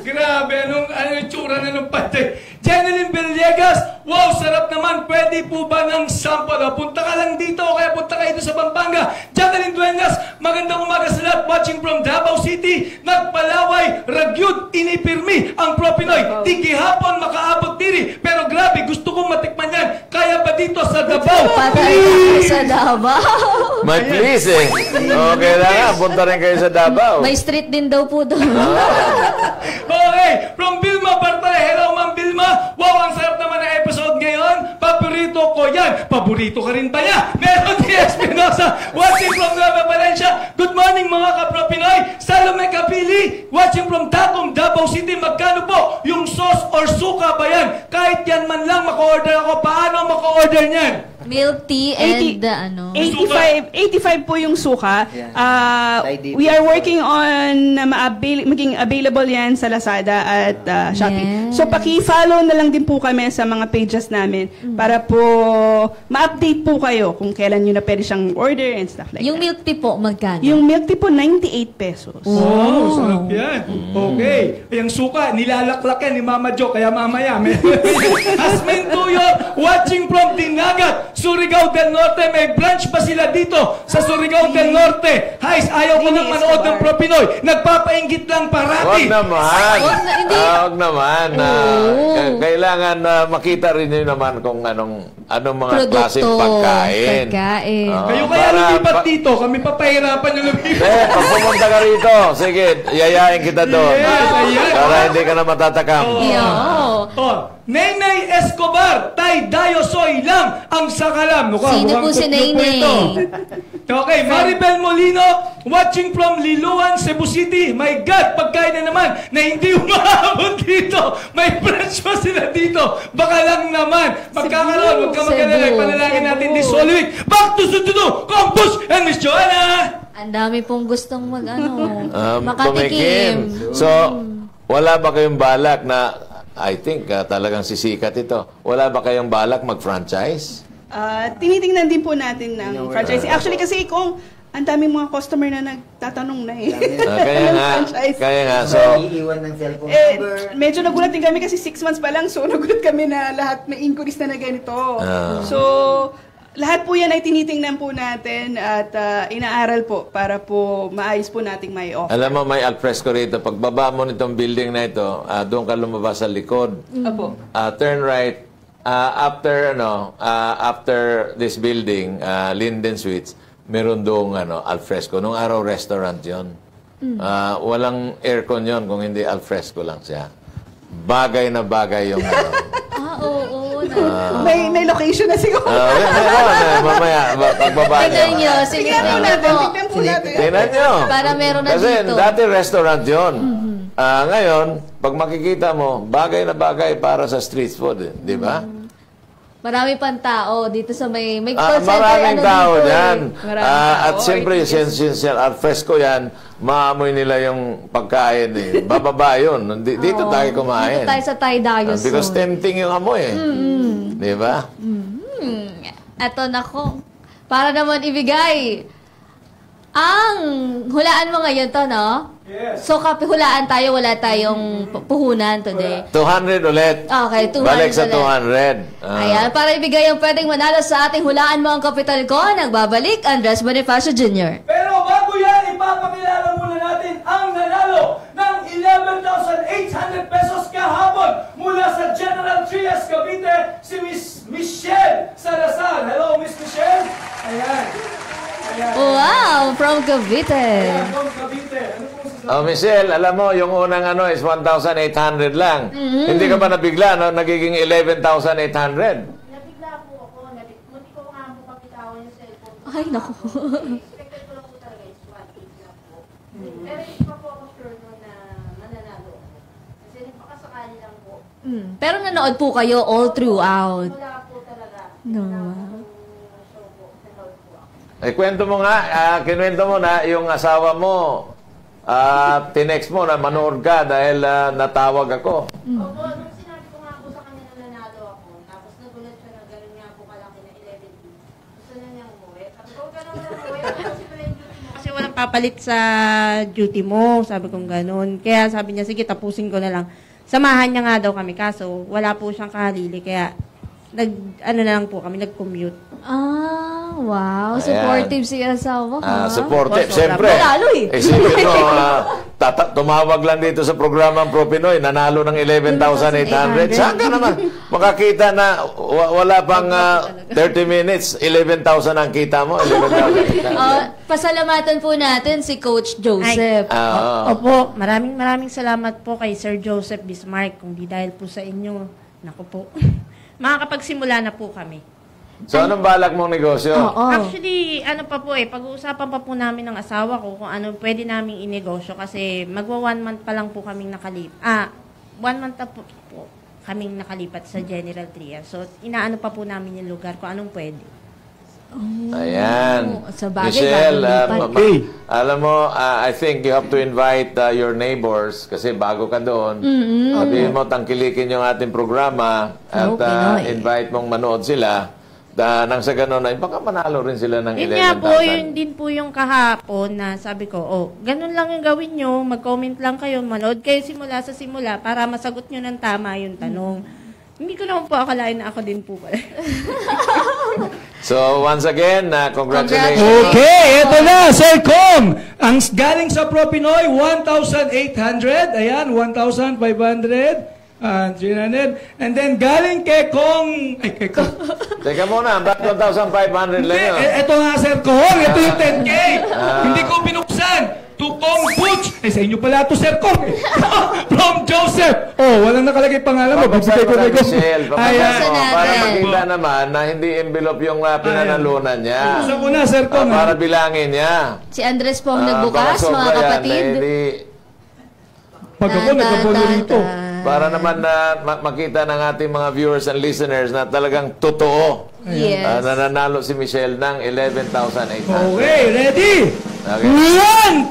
Grabe, anong itsura na nung patay. Jeneline Villegas, wow, sarap naman. Pwede po ba ng sample? Punta ka lang dito, kaya punta kayo sa Pampanga. Jacqueline Duenas, magandang umaga sa lahat. Watching from Davao City. Nagpalaway, ragyud, inipirmi ang Pinoy. Di gihapon makaabot diri. Pero grabe, gusto kong matikman yan. Kaya ba dito sa Davao? Patay na sa Davao. May please eh. Okay lang nga, punta rin kayo sa Davao. May street din daw po doon. Okay, from Vilma Bartale. Hello, Ma'am Vilma. Wow, ang sarap naman ng episode ngayon. Paborito ko yan. Paborito ka rin ba niya? Meron si Espinosa. Watching from Nueva Valencia. Good morning mga kapro-Pinoy. Salome Capili. Watching from Tacom, Davao City. Magkano po yung sauce or suka ba yan? Kahit yan man lang maka-order ako. Paano maka-order niyan? Milk tea and 85 po yung suka. We are working on maging available yan sa Lazada at Shopee. Yes. So paki-follow na lang din po kami sa mga pages namin para po ma-update po kayo kung kailan nyo na pwede siyang order and stuff like yung that. milk tea po, magkano? Yung milk tea po, 98 pesos. Oh, sarap yan. Okay. Yung suka, nilalaklak yan ni Mama Jo, kaya mamaya. Asmin Tuyo, watching from Dinagat. Surigao del Norte, may branch pa sila dito sa Surigao del Norte. Hays, ayaw ko nang manood ng Pro Pinoy. Nagpapainggit lang parati. Huwag naman. Hindi. Huwag naman. Kailangan makita rin nyo naman kung anong mga klaseng pagkain. Kayo kaya lumipat dito, kami papahirapan yung lumipat. Pag pumunta ka rito, sige, yayain kita doon. Yes, ayan. Para hindi ka na matatakam. Nenay Escobar, Tay Dayosoy lang ang sakalam. Sino po si Nenay? Okay, Maribel Molino, watching from Liloan, Cebu City. My God, pagkain na naman na hindi umaabot dito. May branch pa sila dito. Baka lang naman. Magkakaroon, huwag ka mag-alala. Panalangin natin this whole week. Back to Sutudo, Campus and Miss Joanna. Ang dami pong gustong makatikim. So, wala ba kayong balak na, I think talagang sisikat ito, wala ba kayong balak mag-franchise? Tinitingnan din po natin ng franchising. Actually, kasi kung ang daming mga customer na nagtatanong na eh. Kaya nga. So, iiwan ng cellphone number. Medyo nagulat din kami kasi 6 months pa lang. So, nagulat kami na lahat may inquiries na ganito. So, lahat po yan ay tinitingnan po natin at inaaral po para po maayos po nating may offer. alam mo, may alfresco rito. Pagbaba mo nitong building na ito, doon ka lumabas sa likod. Opo. Turn right. After this building, Linden Suites, meron doong alfresco. Nung araw, restaurant yon. Walang aircon yon kung hindi alfresco lang siya. Bagay na bagay yung Oo. May location na siguro. Mamaya, pagbaba Tignan nyo. niyo. Sige, Tignan po natin. Tingnan nyo. Para meron na Kasi dito. dati restaurant yon. Ngayon, pag makikita mo, bagay na bagay para sa street food. Di ba? Marami pang tao dito sa may call center. Maraming tao dito, dyan. Maraming At tao. siyempre, since alfresco yan, maamoy nila yung pagkain. Bababa yun. Dito tayo kumain. Dito tayo sa Tay Dayosoy. Because tempting yung amoy. Di ba? Eto nako. Para naman ibigay ang hulaan mo ngayon to, no? Yes. So, hulaan tayo, wala tayong puhunan today. 200 ulit. Okay, 200 Balik sa ulit. 200. Ayan, para ibigay ang pwedeng manalo sa ating hulaan mo ang kapital ko, nagbabalik Andres Bonifacio Jr. Pero bago yan, ipapakilala muna natin ang nanalo ng 11,800 pesos kahapon mula sa General Trias, Cavite, si Miss Michelle Salazar. Hello, Miss Michelle. Ayan. Wow, from Cavite. Ayan, from Cavite. Ano po sa Michelle, alam mo, yung unang is 1,800 lang. Hindi ka ba nabigla, no? Nagiging 11,800. Nabigla po ako. Munti ko nga po kapitawan yung cellphone. Ay, naku. Expected ko lang po talaga is 1.8 lang po. Pero hindi pa po ako sure noon na mananalo ako. Kasi nagpakasakali lang po. Pero nanood po kayo all throughout. Wala po talaga. No. Show po. Nanood po ako. Kwento mo nga, kinuwento mo na yung asawa mo, tinext mo na manood ka dahil natawag ako. Opo, nung sinabi ko nga po sa kanya na nanalo ako, tapos nagulat siya na gano'n nga po kalaki na 11 feet. Gusto na niyang umuwi. Sabi ko, gano'n na umuwi. Kasi pala yung duty mo. Kasi walang papalit sa duty mo. Sabi kong gano'n. Kaya sabi niya, sige, tapusin ko na lang. Samahan niya nga daw kami. Kaso, wala po siyang kahalili. Kaya, na lang po kami, nag-commute. Wow. Ayan. Supportive si asawa ko. Supportive, Boss, siyempre. Manalo eh. Isipin mo, tumawag lang dito sa programang Pro Pinoy, nanalo ng 11,800. Saan ka naman makakita na wala pang 30 minutes, 11,000 ang kita mo? 11,800. Pasalamatan po natin si Coach Joseph. Opo, maraming salamat po kay Sir Joseph Bismarck. Kung di dahil po sa inyo, naku po, makakapagsimula na po kami. So, anong balak mong negosyo? Actually, pag-uusapan pa po namin ng asawa ko kung ano pwede naming inegosyo kasi magwa 1 month pa lang po kaming nakalipat. 1 month na po kaming nakalipat sa General Trias. So, inaano pa po namin yung lugar kung anong pwede. Ayan. Sa bagay, Michelle, bagay alam mo, I think you have to invite your neighbors kasi bago ka doon. Sabihin mo, tangkilikin yung ating programa at invite mong manood sila. Nang sa gano'n ay baka manalo rin sila ng 11,000. Yun nga po, yun din po yung kahapon na sabi ko, ganun lang yung gawin nyo, mag-comment lang kayo, manood kayo simula sa simula para masagot nyo ng tama yung tanong. Hindi ko naman po akalain na ako din po pala. So, once again, congratulations. Okay, eto na, Sir Kong. Ang galing sa Pro Pinoy, 1,800. Ayan, 1,500. 300. And then galing kay Kong. Ay, kay Kong. Teka muna, ba't 1,500 lang yun? Ito nga, Sir Kong. Ito yung 10K. Hindi ko binuksan. To Kong Butch. Sa inyo pala ito, Sir Kong. From Joseph. Oh, walang nakalagay pangalan mo. Bibigay ko na Kong. Ayan. Para makita naman na hindi envelope yung pinanalunan niya. Gusto ko na, Sir Kong. Para bilangin niya. Si Andres po ang nagbukas, mga kapatid. Pag ako nagkapulo rito. Para naman na makita ng ating mga viewers and listeners na talagang totoo. Yes. Nananalo si Michelle ng 11,800. Okay, ready? Okay.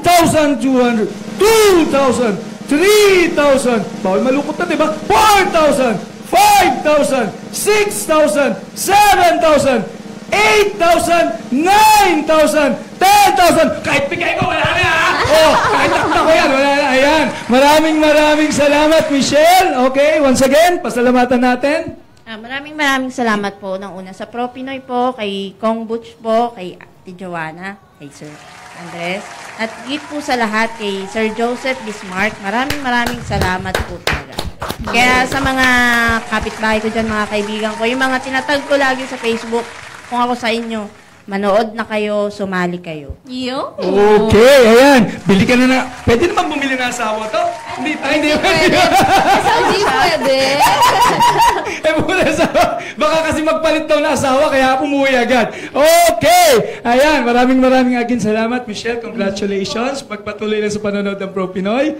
1,200, 2,000, 3,000. Bawal malukot na, diba? 4,000, 5,000, 6,000, 7,000, 8,000, 9,000, 10,000. Kahit bigay ko, wala na, ha? Oh, kahit takta ko yan, wala na. Ayan. Maraming salamat, Michelle. Okay, once again, pasalamatan natin. Maraming salamat po ng una sa Pro Pinoy po, kay Kong Butch po, kay Ate Joanna, kay Sir Andres, at higit po sa lahat kay Sir Joseph Bismarck. Maraming salamat po talaga. Kaya sa mga kapitbahay ko dyan, mga kaibigan ko, yung mga tinatag ko lagi sa Facebook, kung ako sa inyo, manood na kayo, sumali kayo. Yo. Okay, ayan. Bili ka na. Pwede naman bumili na asawa to? Hindi Pwede. Hindi pwede. muna asawa. Baka kasi magpalit daw na asawa, kaya umuwi agad. Okay. Ayan, maraming again salamat, Michelle. Congratulations. Pagpatuloy lang sa panonood ng Pro Pinoy.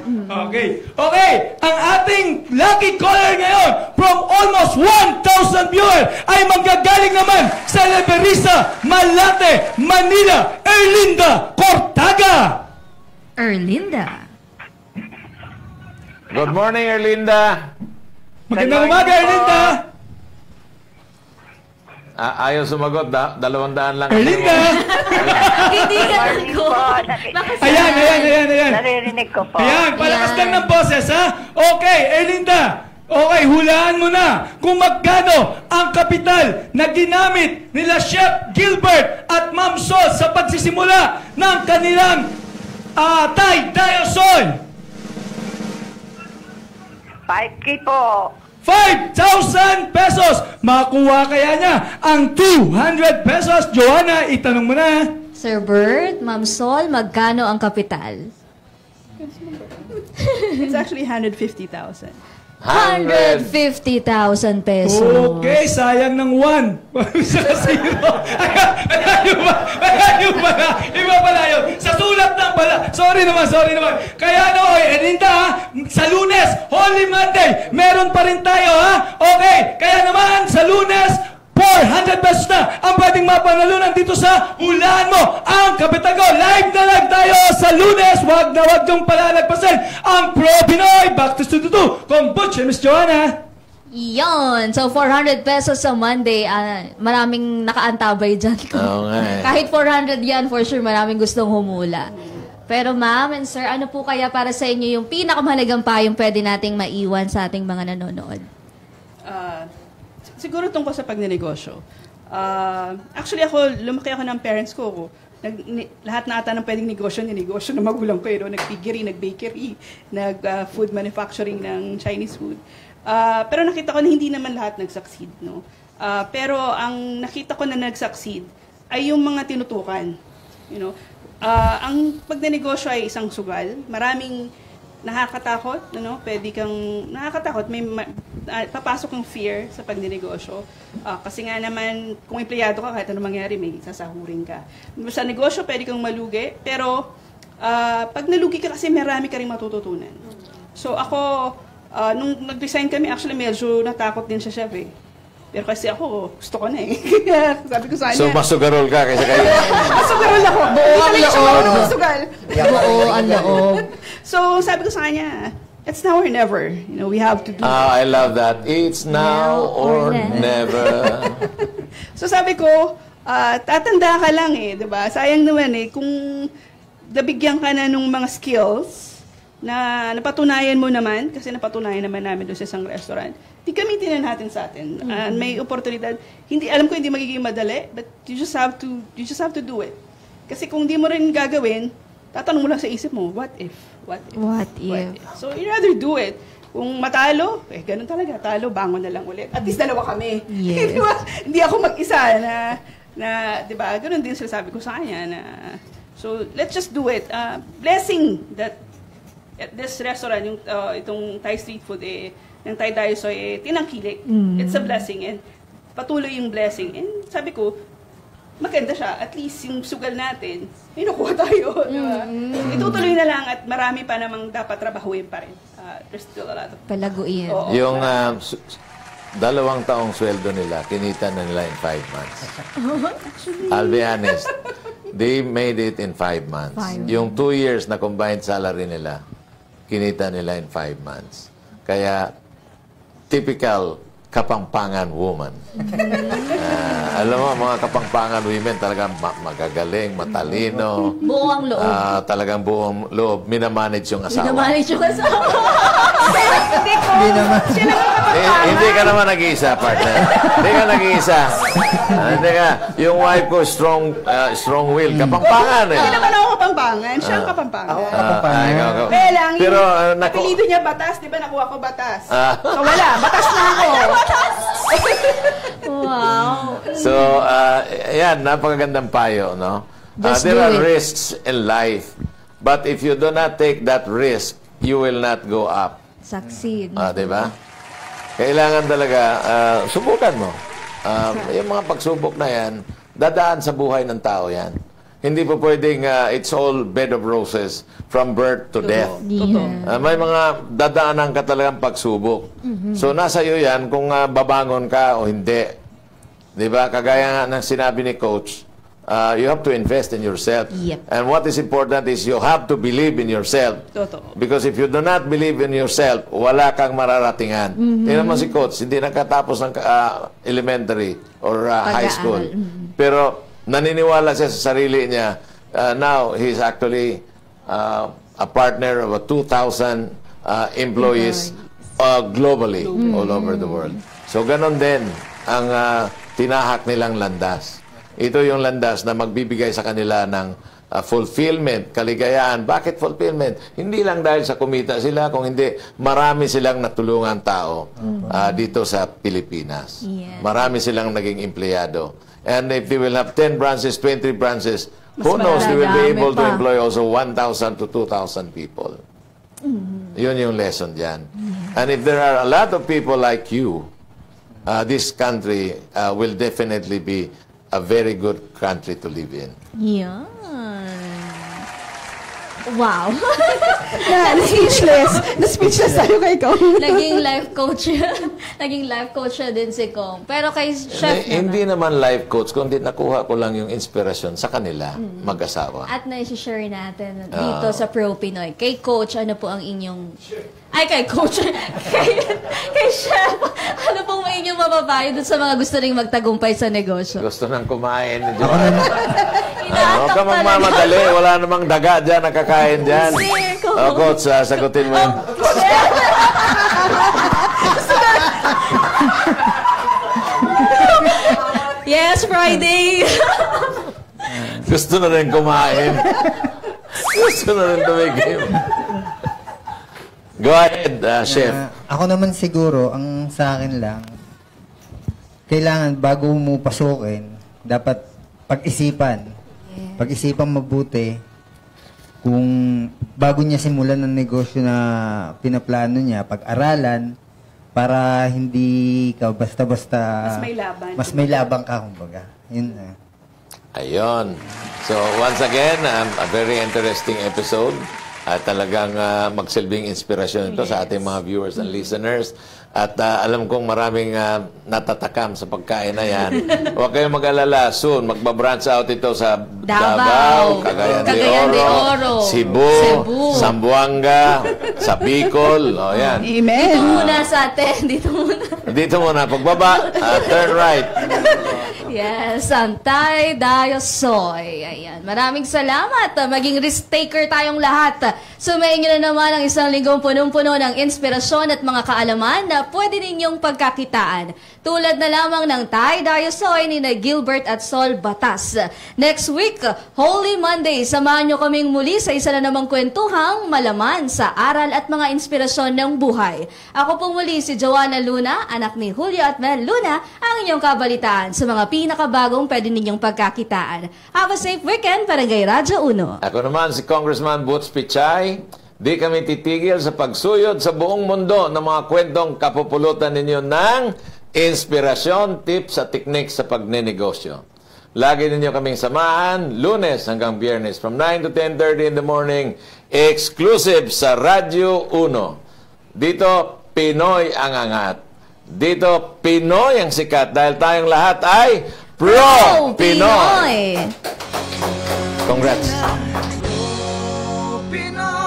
Okay. Okay. Ang ating lucky caller ngayon from almost 1,000 viewers ay manggagaling naman sa Leverisa, Malate, Manila, Erlinda Cortaga. Erlinda. Good morning, Erlinda. Magandang umaga, Erlinda. Ayaw sumagot, 200 lang. Erlinda. Hindi ka ko. Ayan. Naririnig ko po. Ayan, palakas lang ng boses, ha? Okay, Erlinda. Okay, hulaan mo na kung magkano ang kapital na ginamit nila Chef Gilbert at Ma'am Sol sa pagsisimula ng kanilang Thai Diosol. 5K po. 5,000 pesos. Makuha kaya niya ang 200 pesos. Joanna, itanong mo na. Sir Bert, Ma'am Sol, magkano ang kapital? It's actually 150,000. 150,000 pesos. Okay, sayang ng 1. Sa zero. Ayaw ba na? Iba pala yun. Sa sulat lang pala. Sorry naman. Kaya Erlinda, ha? Sa Lunes, Holy Monday, meron pa rin tayo, ha? Okay, kaya naman, sa Lunes, 400 pesos na ang pwedeng mapanalunan dito sa Hulaan Mo ang Kapitago. Live na live tayo sa Lunes. Wag niyong palalagpasin ang Pro Pinoy. Back to Studio 2. Kung Butch and Miss Joanna. Yon. So, 400 pesos sa Monday. Maraming nakaantabay dyan. Oo nga eh. Kahit 400 yan, for sure, maraming gustong humula. Pero ma'am and sir, ano po kaya para sa inyo yung pinakamahalagang payong pwede nating maiwan sa ating mga nanonood? Siguro tungkol sa pagnenegosyo. Actually lumaki ako ng parents ko. Lahat na ata ng pwedeng negosyo na magulang ko. Nag-piggery, nag-bakery, nag-food manufacturing ng Chinese food. Pero nakita ko na hindi naman lahat nag-succeed. No? Pero ang nakita ko na nag-succeed ay yung mga tinutukan. You know? Ang pagnenegosyo ay isang sugal. Maraming nakakatakot, pwede kang nakakatakot, may papasok ang fear sa pagninegosyo. Kasi nga naman, kung empleyado ka, kahit ano mangyari, may sasahurin ka. Sa negosyo, pwede kang malugi, pero pag nalugi ka kasi, marami ka rin matututunan. So ako, nung nag-resign kami, actually medyo natakot din siya, chef eh. Pero kasi ako, gusto ko na eh. Sabi ko sa kanya. So, masugarol ka kaysa kayo? Masugarol ako. Buo ang loob. Buo ang loob. So, sabi ko sa kanya, it's now or never. We have to do I love that. It's now or never. So, sabi ko, tatanda ka lang eh, diba? Sayang naman eh, kung nabigyan ka na ng mga skills, na napatunayan mo naman, kasi napatunayan naman namin doon sa isang restaurant, di gamitin na natin sa atin. May oportunidad. Hindi, alam ko hindi magiging madali, but you just have to do it. Kasi kung di mo rin gagawin, tatanong mo lang sa isip mo, what if? What if? What if? So, you rather do it. Kung matalo, ganun talaga, talo, bangon na lang ulit. At least dalawa kami. Yes. Di ba? Hindi ako mag-isa na di ba, ganun din sinasabi ko sa kanya na, so, let's just do it. Blessing that at this restaurant, yung itong Thai street food, ng Thai Daisoy, tinangkilik. It's a blessing. And patuloy yung blessing. And sabi ko, maganda siya. At least yung sugal natin, may nakuha tayo. Diba? Itutuloy na lang at marami pa namang dapat trabahuin pa rin. There's still a lot of... Palaguin. Oo. Yung 2 taong sweldo nila, kinita na nila in 5 months. I'll be honest, they made it in 5 months. Yung 2 years na combined salary nila, kinita nila in 5 months. Kaya, typical Kapampangan woman. Alam mo, mga Kapampangan women talagang magagaling, matalino. Buong loob. Talagang buong loob. Minamanage yung asawa. Minamanage yung asawa. Hindi ka naman nag-iisa, partner. Hindi ka nag-iisa. Hindi ka. Yung wife ko, strong will. Kapampangan eh. Hindi naman ako Kapampangan. Siya ang Kapampangan. Kaya lang, pero, yung apelido niya Batas, di ba nakuha ko Batas? So wala, Batas na ako. Wow. So, yan, napakagandang payo, no? There are risks in life. But if you do not take that risk, you will not go up. Succeed. Diba? Kailangan talaga, subukan mo. Yung mga pagsubok na yan, dadaan sa buhay ng tao yan. Hindi po pwedeng it's all bed of roses from birth to death. May mga dadaanan ka talagang pagsubok. So, nasa iyo yan kung babangon ka o hindi. Diba? Kagaya nga ng sinabi ni Coach, you have to invest in yourself. Yep. And what is important is you have to believe in yourself. Totoo. Because if you do not believe in yourself, wala kang mararatingan. Tingnan mo si Coach, hindi nakatapos ng elementary or high school. Pero naniniwala siya sa sarili niya. Now, he's actually a partner of 2,000 employees globally, all over the world. So, ganon din ang tinahak nilang landas. Ito yung landas na magbibigay sa kanila ng fulfillment, kaligayahan. Bakit fulfillment? Hindi lang dahil sa kumita sila, kung hindi, marami silang natulungan tao dito sa Pilipinas. Yeah. Marami silang naging empleyado. And if they will have 10 branches, 20 branches, who knows, they will be able to employ also 1,000 to 2,000 people. Yun yung lesson dyan. And if there are a lot of people like you, this country will definitely be a very good country to live in. Yan. Wow. Na-speechless tayo kay Kong. Naging life coach. Naging life coach siya din si Kong. Pero kay Chef Hindi naman life coach, kundi nakuha ko lang yung inspirasyon sa kanila, mag-asawa. At na-share natin dito sa Pro Pinoy. Kay Coach, ano po ang inyong... Ay, kay Coach. kay Chef. Ano pong may inyong mababayo dun sa mga gusto ring magtagumpay sa negosyo? Gusto nang kumain ni Joanna. Huwag ka talaga. magmamadali. Wala namang daga dyan, nakakain dyan. Coach, sagutin mo yun. Yes, Friday! Gusto na rin kumain. Gusto na rin tumigil. Go ahead, Chef. Ako naman siguro, ang sa akin lang, kailangan bago mo pasukin, dapat pag-isipan. Pag-isipan mabuti kung bago niya simulan ng negosyo na pinaplano niya, pag-aralan, para hindi ka basta-basta... Mas may laban. Mas may laban ka, kumbaga. Yun na. Ayun. So, once again, a very interesting episode. At talagang magsilbing inspirasyon ito sa ating mga viewers and listeners. At alam kong maraming natatakam sa pagkain na yan. Huwag kayong mag-alala. Soon, magbabranch out ito sa Davao, Cagayan de Oro, Cebu, Zamboanga, sa Bicol. O, yan. Amen. Dito muna sa atin. Dito muna. Dito muna. Pagbaba, turn right. Yes, Antay Dayosoy. Ayan. Maraming salamat. Maging risk-taker tayong lahat. Sumayin nyo na naman ang isang linggong punong-puno ng inspirasyon at mga kaalaman na pwede ninyong pagkakitaan. Tulad na lamang ng Tay Dayosoy ni na Gilbert at Sol Batas. Next week, Holy Monday, samahan nyo kaming muli sa isa na namang kwentuhang malaman sa aral at mga inspirasyon ng buhay. Ako po muli si Joanna Luna, anak ni Julio at Mel Luna, ang inyong kabalitaan sa mga pinakabagong pwede ninyong pagkakitaan. Have a safe weekend, Barangay Radyo Uno. Ako naman si Congressman Butch Pichay. Di kami titigil sa pagsuyod sa buong mundo ng mga kwentong kapupulutan ninyo ng inspirasyon, tips at teknik sa pagninegosyo. Lagi ninyo kaming samahan, Lunes hanggang Biyernes from 9 to 10:30 in the morning, exclusive sa Radyo Uno. Dito, Pinoy ang angat. Dito, Pinoy ang sikat dahil tayong lahat ay Pro-Pinoy! Congrats! Pinoy!